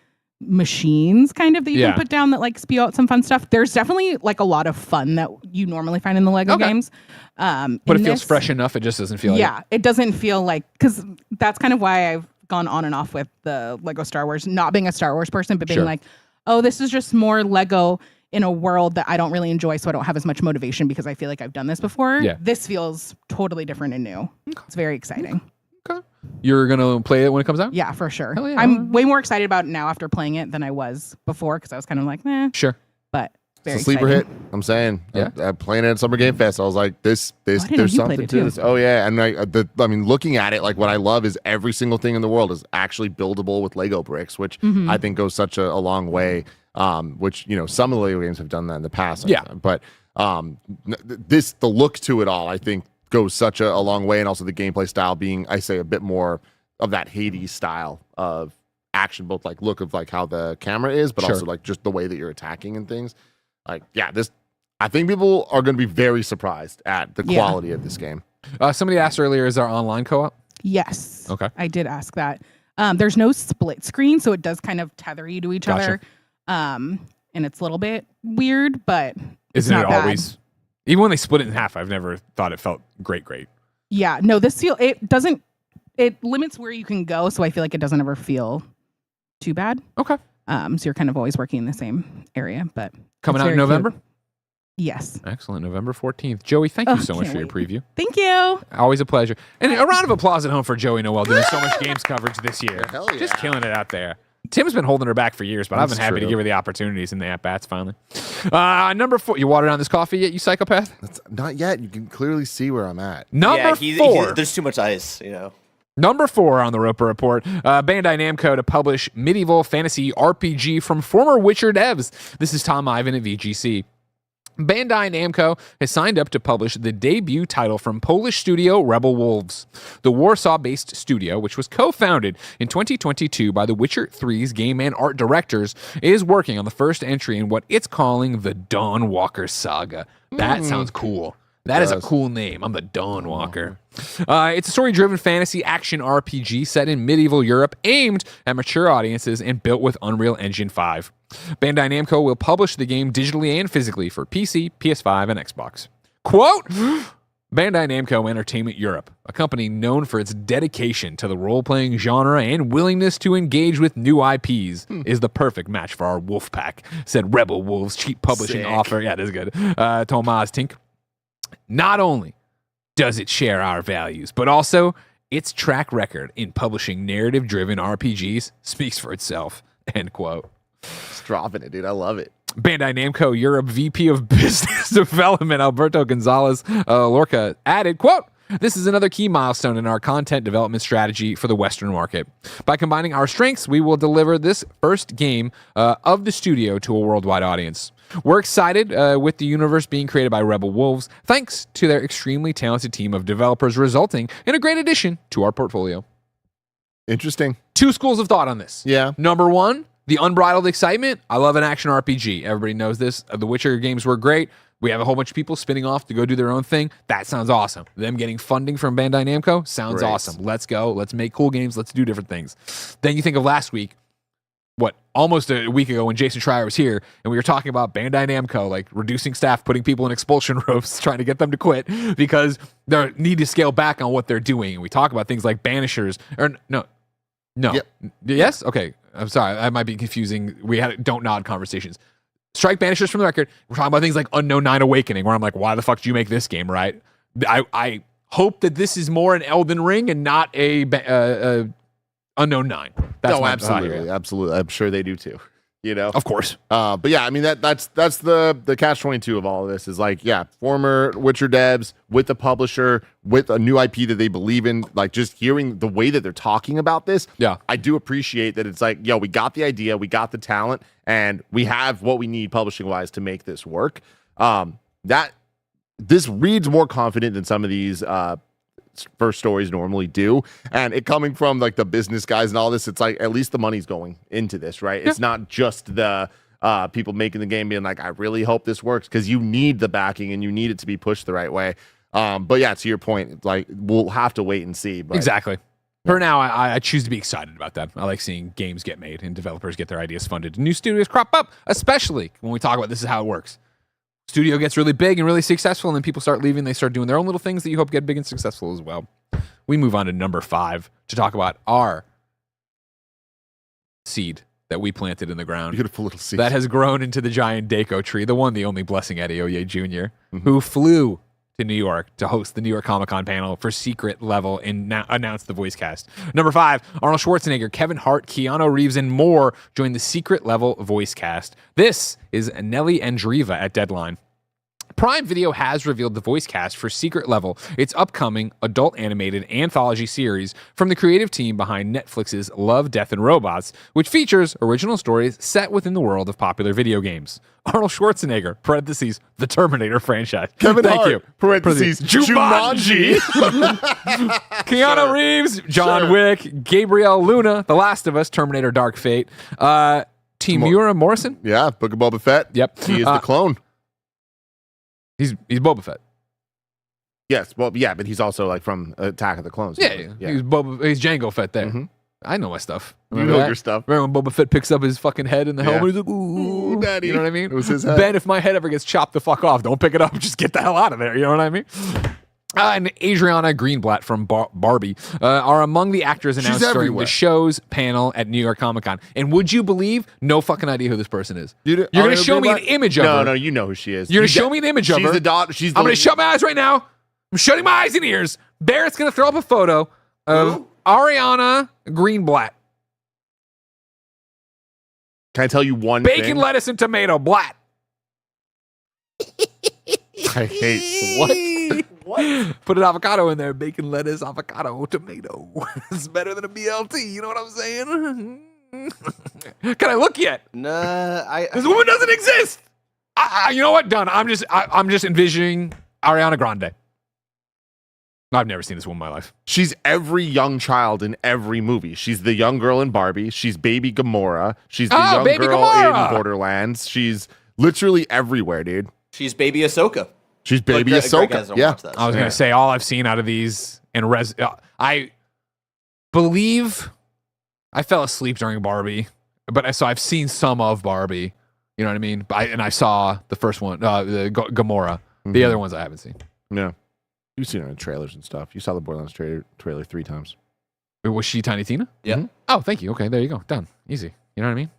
machines kind of that you can put down that like spew out some fun stuff. There's definitely like a lot of fun that you normally find in the Lego games. But it feels fresh enough. It just doesn't feel like it doesn't feel like, because that's kind of why I've gone on and off with the Lego Star Wars, not being a Star Wars person, but being like, oh, this is just more Lego in a world that I don't really enjoy, so I don't have as much motivation because I feel like I've done this before. This feels totally different and new. It's very exciting. Okay. You're going to play it when it comes out? Yeah, for sure. Yeah. I'm way more excited about it now after playing it than I was before, because I was kind of like, Sure. But very it's a sleeper exciting. hit. I'm saying. Yeah. I'm playing it at Summer Game Fest. I was like, there's know you something played to it this. too. Oh yeah, and I mean, looking at it, like what I love is every single thing in the world is actually buildable with Lego bricks, which I think goes such a long way. Which some of the Lego games have done that in the past. But the look to it all, I think, goes such a long way, and also the gameplay style being, I say, a bit more of that Hades style of action, both like look of like how the camera is, but also like just the way that you're attacking and things. Like, I think people are going to be very surprised at the quality of this game. Somebody asked earlier, is there online co-op? Yes. Okay. I did ask that. There's no split screen, so it does kind of tether you to each other. And it's a little bit weird, but isn't it bad. always? Even when they split it in half, I've never thought it felt great. Yeah, no, it limits where you can go, so I feel like it doesn't ever feel too bad. Okay. So you're kind of always working in the same area, but coming out in November? Cute. Yes. Excellent. November 14th. Joey, thank you so much for your preview. Thank you. Always a pleasure. And a round of applause at home for Joey Noel doing so much games coverage this year. Hell yeah. Just killing it out there. Tim's been holding her back for years, but I've been happy to give her the opportunities in the at-bats finally. Number 4. You watered down this coffee yet, you psychopath? Not yet. You can clearly see where I'm at. Number 4. There's too much ice, Number 4 on the Roper Report, Bandai Namco to publish medieval fantasy RPG from former Witcher devs. This is Tom Ivan at VGC. Bandai Namco has signed up to publish the debut title from Polish studio Rebel Wolves. The Warsaw-based studio, which was co-founded in 2022 by The Witcher 3's game and art directors, is working on the first entry in what it's calling the Dawn Walker Saga. That sounds cool. That is a cool name. I'm the Dawn Walker. It's a story-driven fantasy action RPG set in medieval Europe, aimed at mature audiences and built with Unreal Engine 5. Bandai Namco will publish the game digitally and physically for PC, PS5, and Xbox. Quote, Bandai Namco Entertainment Europe, a company known for its dedication to the role-playing genre and willingness to engage with new IPs, is the perfect match for our wolf pack, said Rebel Wolves chief publishing officer. Yeah, that's good. Tomas Tink. Not only does it share our values, but also its track record in publishing narrative-driven RPGs speaks for itself. End quote. Just dropping it, dude. I love it. Bandai Namco Europe VP of Business Development Alberto Gonzalez Lorca added, quote, "This is another key milestone in our content development strategy for the Western market. By combining our strengths, we will deliver this first game of the studio to a worldwide audience. We're excited with the universe being created by Rebel Wolves, thanks to their extremely talented team of developers, resulting in a great addition to our portfolio." Interesting. 2 schools of thought on this. Yeah. Number 1, the unbridled excitement. I love an action RPG. Everybody knows this. The Witcher games were great. We have a whole bunch of people spinning off to go do their own thing. That sounds awesome. Them getting funding from Bandai Namco sounds awesome. Let's go. Let's make cool games. Let's do different things. Then you think of last week, almost a week ago when Jason Schreier was here, and we were talking about Bandai Namco, like reducing staff, putting people in expulsion ropes, trying to get them to quit because they need to scale back on what they're doing. And we talk about things like Banishers, or no. Yep. Yes? Okay. I'm sorry. I might be confusing. We had don't nod conversations. Strike Banishers from the record. We're talking about things like Unknown 9 Awakening, where I'm like, why the fuck did you make this game, right? I hope that this is more an Elden Ring and not a Unknown 9. That's absolutely. I'm sure they do too. you know? Of course. But yeah, I mean, that's the catch-22 of all of this is like, yeah, former Witcher devs with the publisher, with a new IP that they believe in, like just hearing the way that they're talking about this. Yeah. I do appreciate that it's like, yo, we got the idea, we got the talent, and we have what we need publishing-wise to make this work. This reads more confident than some of these first stories normally do, and it coming from like the business guys and all this, it's like at least the money's going into this, right? Yeah. It's not just the people making the game being like, I really hope this works, because you need the backing and you need it to be pushed the right way. But yeah, to your point, it's like we'll have to wait and see. But exactly. For now, I choose to be excited about that. I like seeing games get made and developers get their ideas funded and new studios crop up, especially when we talk about this is how it works. Studio gets really big and really successful, and then people start leaving. They start doing their own little things that you hope get big and successful as well. We move on to number 5 to talk about our seed that we planted in the ground. Beautiful little seed. That has grown into the giant Daco tree, the one, the only Blessing Adeoye Jr., who flew to New York to host the New York Comic Con panel for Secret Level and announced the voice cast. Number 5, Arnold Schwarzenegger, Kevin Hart, Keanu Reeves, and more joined the Secret Level voice cast. This is Nelly Andriva at Deadline. Prime Video has revealed the voice cast for Secret Level, its upcoming adult animated anthology series from the creative team behind Netflix's Love, Death, and Robots, which features original stories set within the world of popular video games. Arnold Schwarzenegger, parentheses, the Terminator franchise. Kevin Thank Hart, you. parentheses, Jumanji. Keanu Reeves, John Wick, Gabriel Luna, The Last of Us, Terminator Dark Fate, Temuera Morrison. Yeah, Book of Boba Fett. Yep. He is the clone. He's Boba Fett. Yes, well, yeah, but he's also like from Attack of the Clones. Yeah. He's Jango Fett there. Mm-hmm. I know my stuff. Remember you know your stuff. Remember when Boba Fett picks up his fucking head in the helmet? He's like, ooh, daddy. You know what I mean? It was his head. Ben, if my head ever gets chopped the fuck off, don't pick it up. Just get the hell out of there. You know what I mean? And Adriana Greenblatt from Barbie are among the actors announced during the show's panel at New York Comic Con. And would you believe, no fucking idea who this person is. You're going to show me an image of her. No, you know who she is. You're going to show me an image of her. She's the daughter. I'm going to shut my eyes right now. I'm shutting my eyes and ears. Barrett's going to throw up a photo of Ariana Greenblatt. Can I tell you one Bacon, thing? lettuce, and tomato. Blatt. I hate what? Put an avocado in there. Bacon, lettuce, avocado, tomato. It's better than a BLT. You know what I'm saying? Can I look yet? Nah, this woman doesn't exist. You know what? Done. I'm just envisioning Ariana Grande. I've never seen this woman in my life. She's every young child in every movie. She's the young girl in Barbie. She's baby Gamora. She's the young girl in Borderlands. She's literally everywhere, dude. She's baby Ahsoka. She's baby Ahsoka. Yeah. I was going to say, all I've seen out of these, and I believe I fell asleep during Barbie, so I've seen some of Barbie. You know what I mean? I saw the first one, the Gamora. Mm-hmm. The other ones I haven't seen. Yeah. You've seen her in trailers and stuff. You saw the Borderlands trailer 3 times. Was she Tiny Tina? Yeah. Mm-hmm. Oh, thank you. Okay, there you go. Done. Easy. You know what I mean?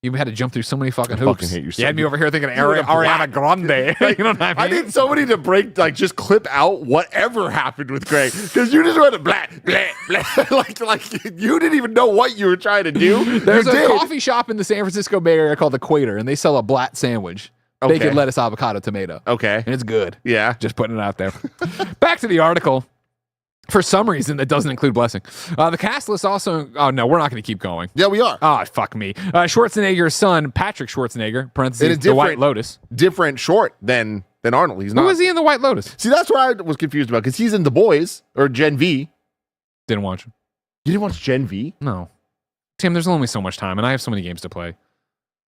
You had to jump through so many fucking hoops. Fucking hate yourself. You had me over here thinking Ariana Grande. Like, you know what I mean? I need somebody to break, like, just clip out whatever happened with Greg. Because you just went to blah, blah, blah. like, you didn't even know what you were trying to do. There's a coffee shop in the San Francisco Bay Area called The Equator, and they sell a Blatt sandwich. Okay. Bacon, lettuce, avocado, tomato. Okay. And it's good. Yeah. Just putting it out there. Back to the article. For some reason, that doesn't include Blessing. The cast list also... Oh, no, we're not going to keep going. Yeah, we are. Oh, fuck me. Schwarzenegger's son, Patrick Schwarzenegger, parentheses, The White Lotus. Different short than Arnold. He's not. Who is he in The White Lotus? See, that's what I was confused about, because he's in The Boys, or Gen V. Didn't watch him. You didn't watch Gen V? No. Tim, there's only so much time, and I have so many games to play.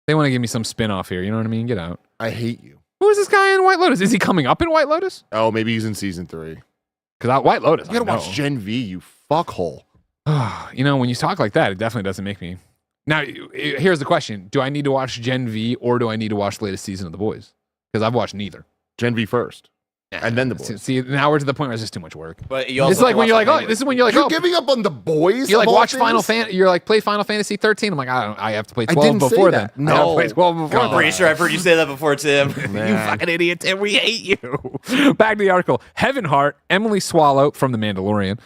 They want to give me some spin-off here. You know what I mean? Get out. I hate you. Who is this guy in White Lotus? Is he coming up in White Lotus? Oh, maybe he's in season 3. Because White Lotus, you gotta watch Gen V, you fuckhole. You know, when you talk like that, it definitely doesn't make me... Now, here's the question. Do I need to watch Gen V, or do I need to watch the latest season of The Boys? Because I've watched neither. Gen V first. And then The Boys. See, now we're to the point where it's just too much work. But you also it's like when you're like, oh, this is when you're like, you're giving up on The Boys. You're like, watch Final Fantasy. You're like, play Final Fantasy 13. I'm like, I have to play 12 before then. No, I have to play 12 before. I'm pretty sure I've heard you say that before, Tim. You fucking idiot, Tim. We hate you. Back to the article. Heaven Hart, Emily Swallow from The Mandalorian,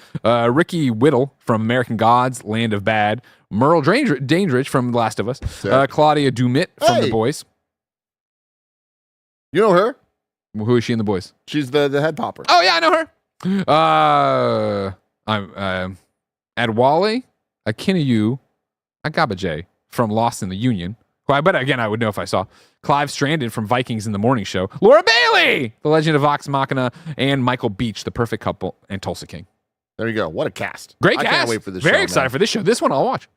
Ricky Whittle from American Gods, Land of Bad, Merle Dandridge from The Last of Us. Claudia Dumit from The Boys. You know her? Who is she in The Boys? She's the head popper. Oh, yeah, I know her. I'm Adwale Akinayu Agabajay from Lost in the Union. But again, I would know if I saw. Clive Stranded from Vikings in the Morning Show. Laura Bailey, The Legend of Vox Machina, and Michael Beach, The Perfect Couple, and Tulsa King. There you go. What a cast. Great cast. I can't wait for this show. Very excited for this show. This one I'll watch.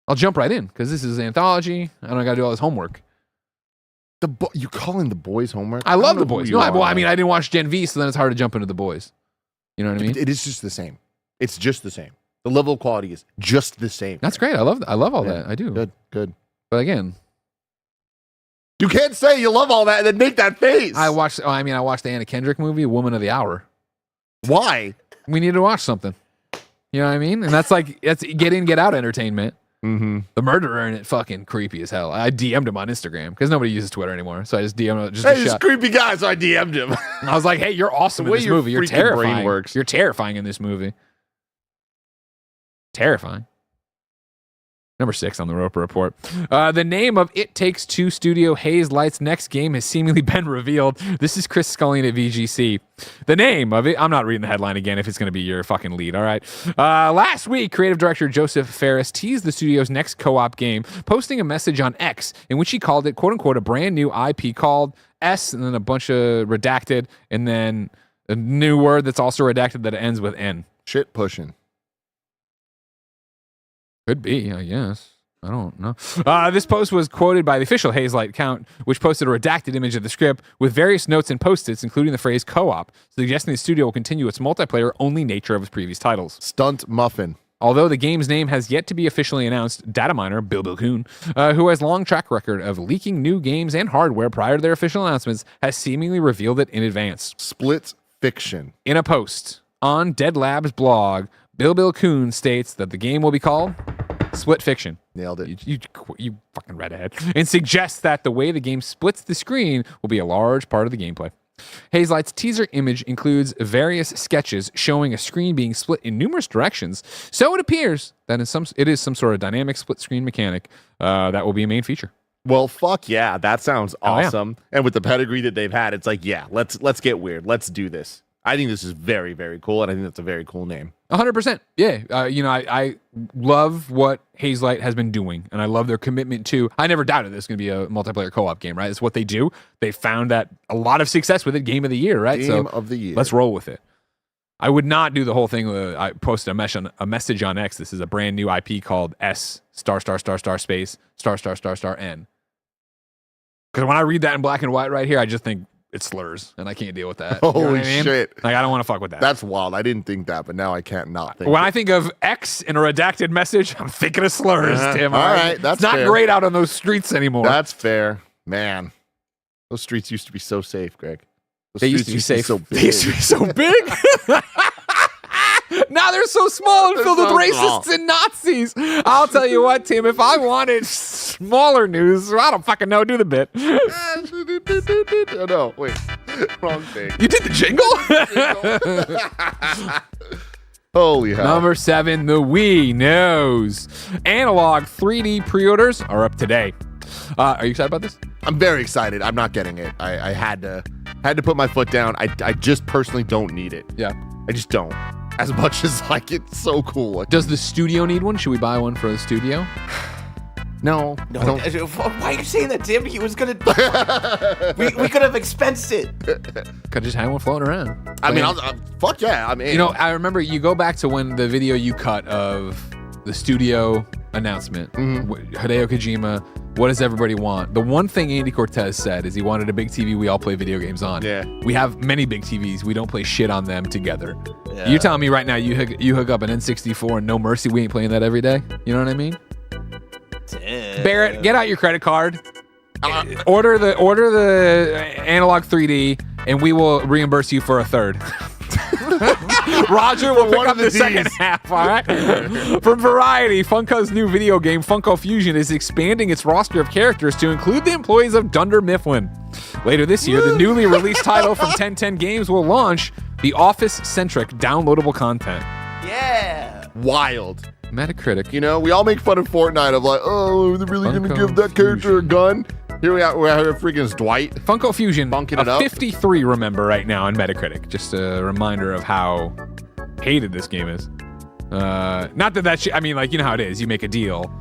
I'll jump right in because this is an anthology. I don't got to do all this homework. You calling The Boys homework? I love The Boys. I mean, I didn't watch Gen V, so then it's hard to jump into The Boys. You know what I mean? It is just the same. It's just the same. The level of quality is just the same. That's great. I love all that. I do. Good. But again, you can't say you love all that and then make that face. I watched the Anna Kendrick movie, Woman of the Hour. Why? We need to watch something. You know what I mean? And that's get in, get out entertainment. Mm-hmm. The murderer in it, fucking creepy as hell. I DM'd him on Instagram because nobody uses Twitter anymore. So I just DM'd him. Hey, this creepy guy, so I DM'd him. I was like, hey, you're awesome in this movie. You're terrifying. Brain works. You're terrifying in this movie. Terrifying. Number 6 on the Roper Report. The name of It Takes Two studio Hazelight's next game has seemingly been revealed. This is Chris Scullion at VGC. The name of it, I'm not reading the headline again if it's going to be your fucking lead, all right? Last week, creative director Joseph Ferris teased the studio's next co-op game, posting a message on X in which he called it, quote-unquote, a brand new IP called S, and then a bunch of redacted, and then a new word that's also redacted that ends with N. Shit pushing. Could be, I guess. I don't know. This post was quoted by the official Hazelight account, which posted a redacted image of the script with various notes and post-its, including the phrase co-op, suggesting the studio will continue its multiplayer-only nature of its previous titles. Stunt Muffin. Although the game's name has yet to be officially announced, data miner Bill Coon, who has a long track record of leaking new games and hardware prior to their official announcements, has seemingly revealed it in advance. Split Fiction. In a post on Dead Lab's blog, Bill Coon states that the game will be called Split Fiction. Nailed it. You fucking redhead. And suggests that the way the game splits the screen will be a large part of the gameplay. Hazelight's teaser image includes various sketches showing a screen being split in numerous directions, so it appears that it is some sort of dynamic split screen mechanic that will be a main feature. Well, fuck yeah, that sounds awesome. Yeah. And with the pedigree that they've had, it's like, yeah, let's get weird. Let's do this. I think this is very, very cool, and I think that's a very cool name. 100%. Yeah. I love what Hazelight has been doing, and I love their commitment to. I never doubted this was going to be a multiplayer co-op game, right? It's what they do. They found that a lot of success with it. Game of the year, right? Game of the year. Let's roll with it. I would not do the whole thing. I posted a message on X. This is a brand new IP called S **** space **** N. Because when I read that in black and white right here, I just think it slurs, and I can't deal with that. Holy you know what I mean? shit. Like, I don't want to fuck with that. That's wild. I didn't think that, but now I can't not think When I think of X in a redacted message, I'm thinking of slurs, Tim. All right, that's It's not fair. great out on those streets anymore. That's fair. Man, those streets used to be so safe, Greg. Those They used streets to be safe. So big. They used to be so big. Now they're so small and filled with racists and Nazis. I'll tell you what, Tim, if I wanted smaller news, I don't fucking know, do the bit. Oh, no, wait. Wrong thing. You did the jingle? Holy hell. Number 7, the Wii knows. Analog 3D pre-orders are up today. Are you excited about this? I'm very excited. I'm not getting it. I had to put my foot down. I just personally don't need it. Yeah. I just don't. As much as like it's so cool. Does the studio need one? Should we buy one for the studio? No. Why are you saying that, Tim? He was gonna. we could have expensed it. Could just have one floating around. I mean, fuck yeah. I mean, you know, I remember you go back to when the video you cut of the studio announcement, Hideo Kojima. What does everybody want? The one thing Andy Cortez said is he wanted a big TV we all play video games on. Yeah. We have many big TVs. We don't play shit on them together. Yeah. You're telling me right now you hook up an N64 and No Mercy, we ain't playing that every day? You know what I mean? Damn. Barrett, get out your credit card. Order the analog 3D, and we will reimburse you for a third. Roger will pick up the second half, all right? From Variety, Funko's new video game, Funko Fusion, is expanding its roster of characters to include the employees of Dunder Mifflin. Later this year, the newly released title from 1010 Games will launch the Office-centric downloadable content. Yeah. Wild. Metacritic. You know, we all make fun of Fortnite of like, oh, are they really going to give that character a gun? Here we are freaking Dwight. Funko Fusion, bunking it up. 53, remember, right now on Metacritic. Just a reminder of how hated this game is. Not that I mean, like, you know how it is. You make a deal,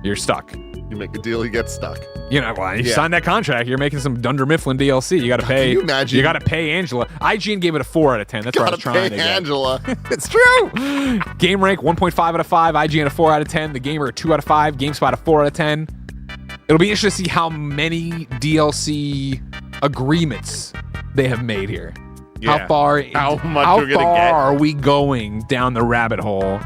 you're stuck. You make a deal, you get stuck. You know, well, you sign that contract, you're making some Dunder Mifflin DLC. You got to pay. Can you imagine? You got to pay Angela. IGN gave it a 4 out of 10. That's what I was trying to get. Angela. It's true. Game rank 1.5 out of 5. IGN a 4 out of 10. The Gamer a 2 out of 5. GameSpot a 4 out of 10. It'll be interesting to see how many DLC agreements they have made here. Yeah. How far are we going down the rabbit hole?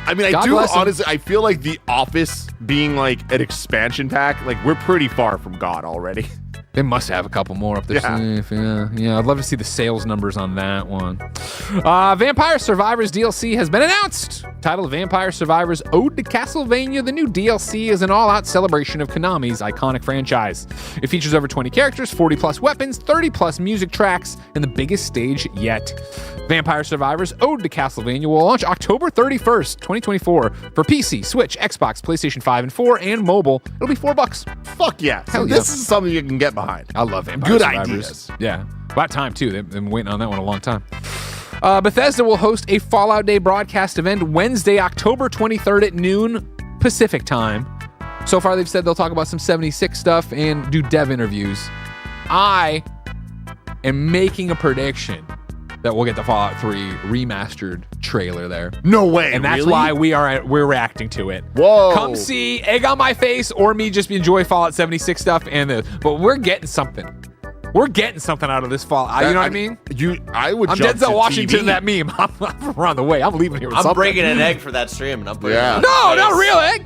I mean, honestly, I feel like The Office being like an expansion pack, like we're pretty far from God already. They must have a couple more up their sleeve. Yeah, I'd love to see the sales numbers on that one. Vampire Survivors DLC has been announced. Titled Vampire Survivors Ode to Castlevania, the new DLC is an all-out celebration of Konami's iconic franchise. It features over 20 characters, 40-plus weapons, 30-plus music tracks, and the biggest stage yet. Vampire Survivors Ode to Castlevania will launch October 31st, 2024 for PC, Switch, Xbox, PlayStation 5 and 4, and mobile. It'll be $4. Fuck yeah. Hell yeah. This is something you can get behind. I love Vampire Good Survivors. Ideas. Yeah. About time, too. They've been waiting on that one a long time. Bethesda will host a Fallout Day broadcast event Wednesday, October 23rd at noon Pacific time. So far, they've said they'll talk about some 76 stuff and do dev interviews. I am making a prediction that we'll get the Fallout 3 remastered trailer there. No way, and that's really? why we're reacting to it. Whoa! Come see egg on my face, or me just enjoy Fallout 76 stuff, but we're getting something. We're getting something out of this Fallout. You know what I mean? I would. I'm jump Denzel to Washington. TV. That meme. I'm on the way. I'm leaving here with I'm something. bringing an egg for that stream, and I'm putting it on No, my not face. real egg.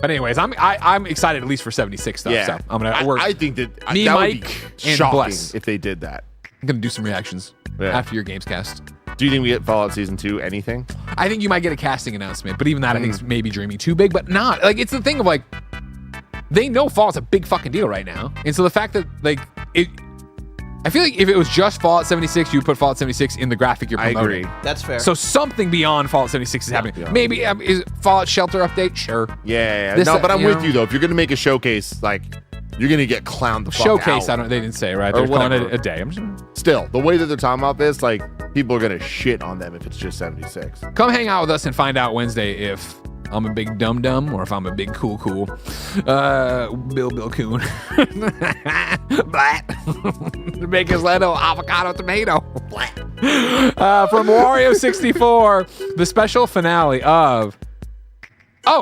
But anyways, I'm excited at least for 76 stuff. Yeah. So I'm gonna work. I think that Me, that Mike, would be and shocking Bless. if they did that. I'm gonna do some reactions after your Gamescast. Do you think we get Fallout Season 2? Anything? I think you might get a casting announcement, but even that I think is maybe dreaming too big. But not like it's the thing of like they know Fallout's a big fucking deal right now, and so the fact that like it. I feel like if it was just Fallout 76, you would put Fallout 76 in the graphic you're promoting. I agree. That's fair. So something beyond Fallout 76 is happening. beyond. Maybe is Fallout Shelter update? Sure. Yeah. This, No, but I'm you with know. you though. If you're gonna make a showcase, like you're gonna get clowned the fuck Showcase, out. they didn't say, right? Or They're calling whatever. it a day. I'm just, Still, the way that they're talking about this, like people are gonna shit on them if it's just 76. come hang out with us and find out Wednesday if I'm a big dum-dum or if I'm a big cool. Bill Coon. Blat. Bacon's Leno, avocado, tomato. Blat. From Wario64, the special finale of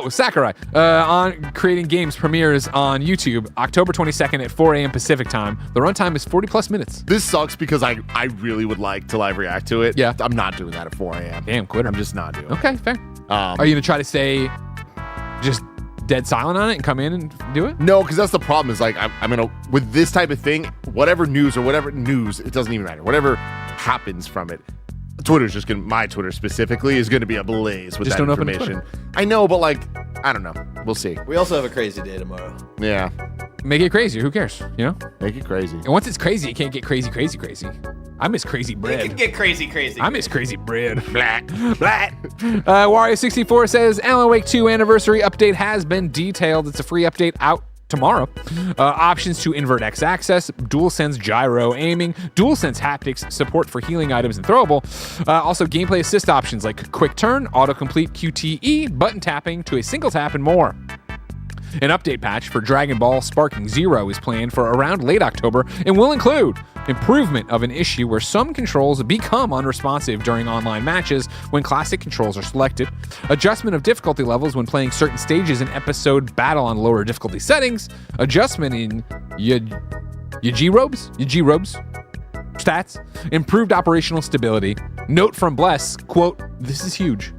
Sakurai on Creating Games premieres on YouTube October 22nd at 4 a.m. Pacific time. The runtime is 40 plus minutes. This sucks because I really would like to live react to it. Yeah. I'm not doing that at 4 a.m. Damn, quitter. I'm just not doing it. Okay, fair. Are you gonna try to stay just dead silent on it and come in and do it? No, because that's the problem. Is like I'm gonna with this type of thing, whatever news, it doesn't even matter. Whatever happens from it, Twitter's just gonna. My Twitter specifically is gonna be ablaze with Just that don't open information. I know, but like I don't know. We'll see. We also have a crazy day tomorrow. Yeah, Make it crazier. Who cares? You know. make it crazy. And once it's crazy, it can't get crazy. I miss crazy It bread. can get crazy. I miss crazy bread. Blat. Wario64 says Alan Wake 2 anniversary update has been detailed. It's a free update out tomorrow. Options to invert X axis, DualSense gyro aiming, DualSense haptics, support for healing items and throwable. Also gameplay assist options like quick turn, autocomplete QTE, button tapping to a single tap, and more. An update patch for Dragon Ball Sparking Zero is planned for around late October and will include improvement of an issue where some controls become unresponsive during online matches when classic controls are selected, adjustment of difficulty levels when playing certain stages in episode battle on lower difficulty settings, adjustment in Yajirobes stats, improved operational stability. Note from Bless, quote, this is huge.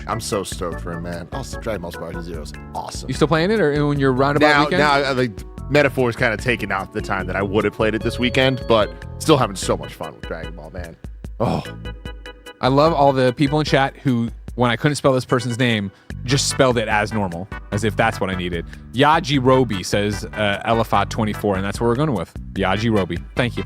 I'm so stoked for him, man. Also, Dragon Ball Sparking Zero is awesome. You still playing it, or when you're roundabout weekend? Now, like metaphor's kind of taken out the time that I would have played it this weekend, but still having so much fun with Dragon Ball, man. Oh, I love all the people in chat who, when I couldn't spell this person's name, just spelled it as normal, as if that's what I needed. Yajirobe says Elifat24, and that's what we're going with. Yajirobe. Thank you.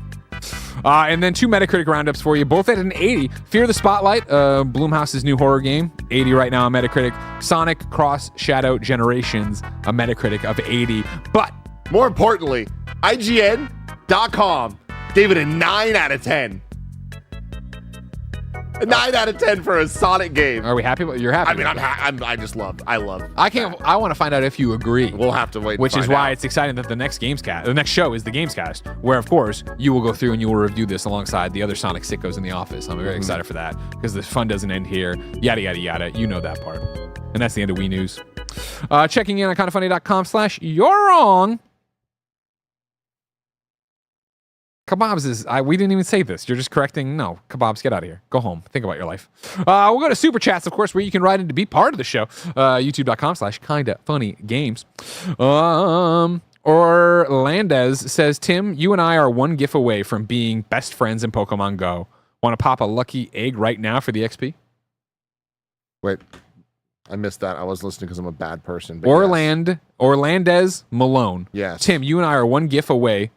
And then 2 Metacritic roundups for you, both at an 80. Fear the Spotlight, Blumhouse's new horror game, 80 right now on Metacritic. Sonic Cross Shadow Generations, a Metacritic of 80. But more importantly, IGN.com gave it a 9 out of 10. A 9 out of 10 for a Sonic game. Are we happy? You're happy? I mean, I love. I want to find out if you agree. We'll have to wait. Which is why it's exciting that the next show is the Gamescast, where of course you will go through and you will review this alongside the other Sonic sickos in the office. I'm very excited for that because the fun doesn't end here. Yada yada yada. You know that part. And that's the end of Wii News. Checking in on kindafunny.com/you're wrong. Kebabs is, we didn't even say this. You're just correcting. No, Kebabs, get out of here. Go home. Think about your life. We'll go to Super Chats, of course, where you can write in to be part of the show. YouTube.com/kindafunnygames. Orlandez says, Tim, you and I are one GIF away from being best friends in Pokemon Go. Want to pop a lucky egg right now for the XP? Wait, I missed that. I was listening because I'm a bad person. Orlandez Malone. Yes. Tim, you and I are one GIF away.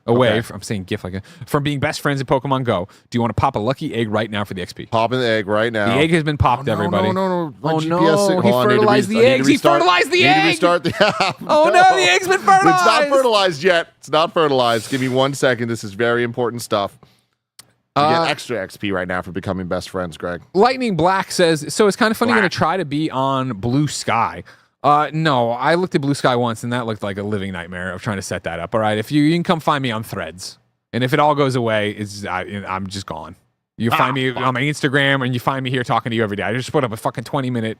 I'm saying GIF from being best friends in Pokemon Go. Do you want to pop a lucky egg right now for the XP? Popping the egg right now. The egg has been popped, everybody. No. Oh, no. He fertilized the eggs. He fertilized the egg. Need to restart the app. Oh, no. The egg's been fertilized. It's not fertilized yet. It's not fertilized. Give me 1 second. This is very important stuff. You get extra XP right now for becoming best friends, Greg. Lightning Black says, so it's kind of funny going to try to be on Blue Sky. No, I looked at Blue Sky once, and that looked like a living nightmare of trying to set that up. All right, if you can come find me on Threads, and if it all goes away, I'm just gone. You find me on my Instagram, and you find me here talking to you every day. I just put up a fucking 20-minute,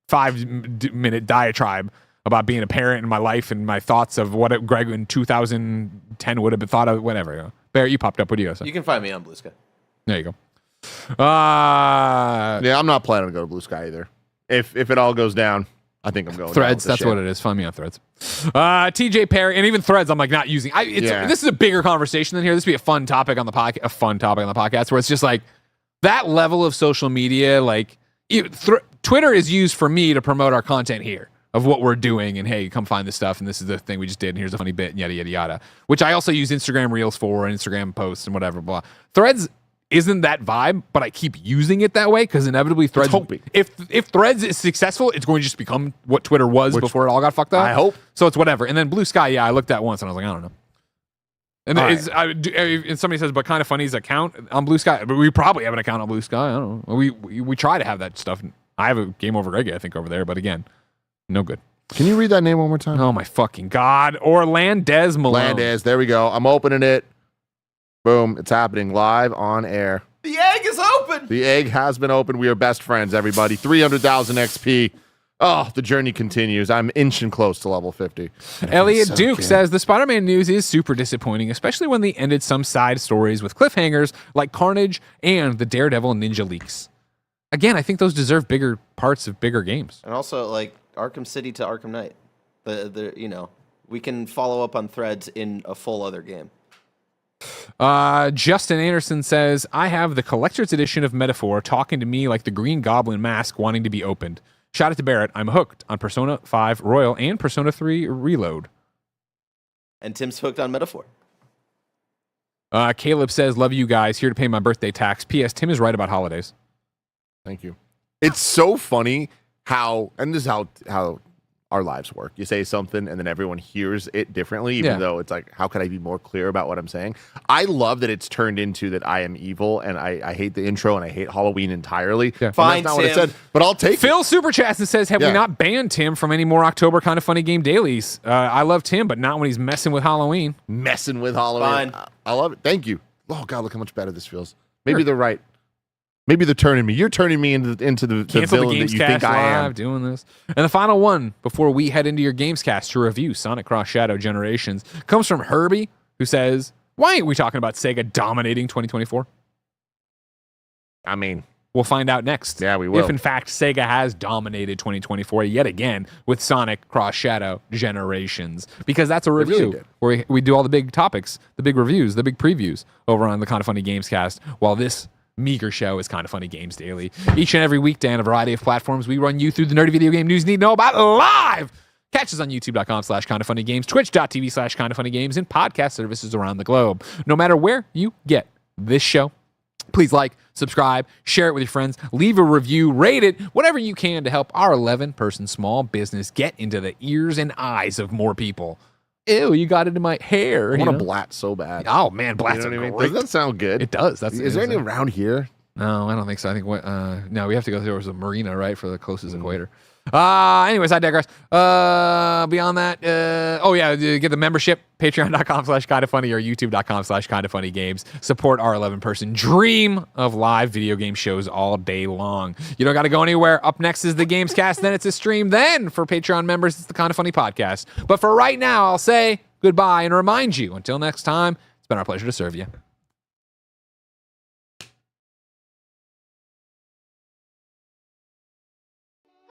5-minute diatribe about being a parent in my life and my thoughts of what Greg in 2010 would have been thought of, whatever. Barrett, you popped up. What do you guys say? You can find me on Blue Sky. There you go. Yeah, I'm not planning to go to Blue Sky either. If it all goes down, I think I'm going Threads. That's what it is. Find me on Threads. TJ Perry, and even Threads, I'm like not using. This is a bigger conversation than here. This would be a fun topic on the podcast. A fun topic on the podcast where it's just like that level of social media. Like Twitter is used for me to promote our content here of what we're doing, and hey, come find this stuff, and this is the thing we just did, and here's a funny bit, and yada yada yada. Which I also use Instagram Reels for, and Instagram posts, and whatever. Blah. Threads isn't that vibe, but I keep using it that way because inevitably Threads. If Threads is successul, it's going to just become what Twitter was before it all got fucked up. I hope. So it's whatever. And then Blue Sky, I looked at once and I was like, I don't know. And and somebody says, but kind of funny's account on Blue Sky. But we probably have an account on Blue Sky. I don't know. We try to have that stuff. I have a Game Over Gregway, I think, over there, but again, no good. Can you read that name one more time? Oh my fucking God. Orlandez Malone. Orlandez, there we go. I'm opening it. Boom, it's happening live on air. The egg is open. The egg has been opened. We are best friends, everybody. 300,000 XP. Oh, the journey continues. I'm inching close to level 50. Elliot Duke says the Spider-Man news is super disappointing, especially when they ended some side stories with cliffhangers like Carnage and the Daredevil Ninja leaks. Again, I think those deserve bigger parts of bigger games. And also, like Arkham City to Arkham Knight. We can follow up on Threads in a full other game. Justin Anderson says, I have the collector's edition of Metaphor talking to me like the Green Goblin mask wanting to be opened. Shout out to Barrett. I'm hooked on Persona 5 Royal and Persona 3 Reload. And Tim's hooked on Metaphor. Caleb says, love you guys. Here to pay my birthday tax. P.S. Tim is right about holidays. Thank you. It's so funny how, and this is how our lives work. You say something and then everyone hears it differently, even though it's like, how could I be more clear about what I'm saying? I love that it's turned into that I am evil and I hate the intro and I hate Halloween entirely. Yeah. Fine, that's not what I said, but I'll take Phil Super Chats and says, have we not banned Tim from any more October Kind of Funny Game dailies? I love Tim, but not when he's messing with Halloween. Messing with Halloween. Fine. I love it. Thank you. Oh, God, look how much better this feels. Maybe they're right. Maybe they're turning me. You're turning me into the villain that you think I am. Doing this. And the final one before we head into your Gamescast to review Sonic Cross Shadow Generations comes from Herbie, who says, why ain't we talking about Sega dominating 2024? I mean, we'll find out next. Yeah, we will. If in fact Sega has dominated 2024 yet again with Sonic Cross Shadow Generations, because that's a review where we do all the big topics, the big reviews, the big previews over on the Kind of Funny Gamescast, while this meager show is Kind of Funny Games Daily. Each and every weekday on a variety of platforms, we run you through the nerdy video game news you need to know about live. Catch us on youtube.com/kindoffunnygames, twitch.tv/kindoffunnygames, and podcast services around the globe. No matter where you get this show, please like, subscribe, share it with your friends, leave a review, rate it, whatever you can to help our 11-person small business get into the ears and eyes of more people. Ew, you got into my hair. I want to blat so bad. Oh, man, blats are great. Doesn't that sound good? It does. Is there any around here? No, I don't think so. I think no, we have to go towards a marina, right, for the closest equator. Anyways, I digress. Beyond that, get the membership, patreon.com/kindoffunny or youtube.com/kindoffunnygames. Support our 11-person dream of live video game shows all day long. You don't got to go anywhere. Up next is the Gamescast, then it's a stream. Then for Patreon members, it's the Kind of Funny podcast. But for right now, I'll say goodbye and remind you, until next time, it's been our pleasure to serve you.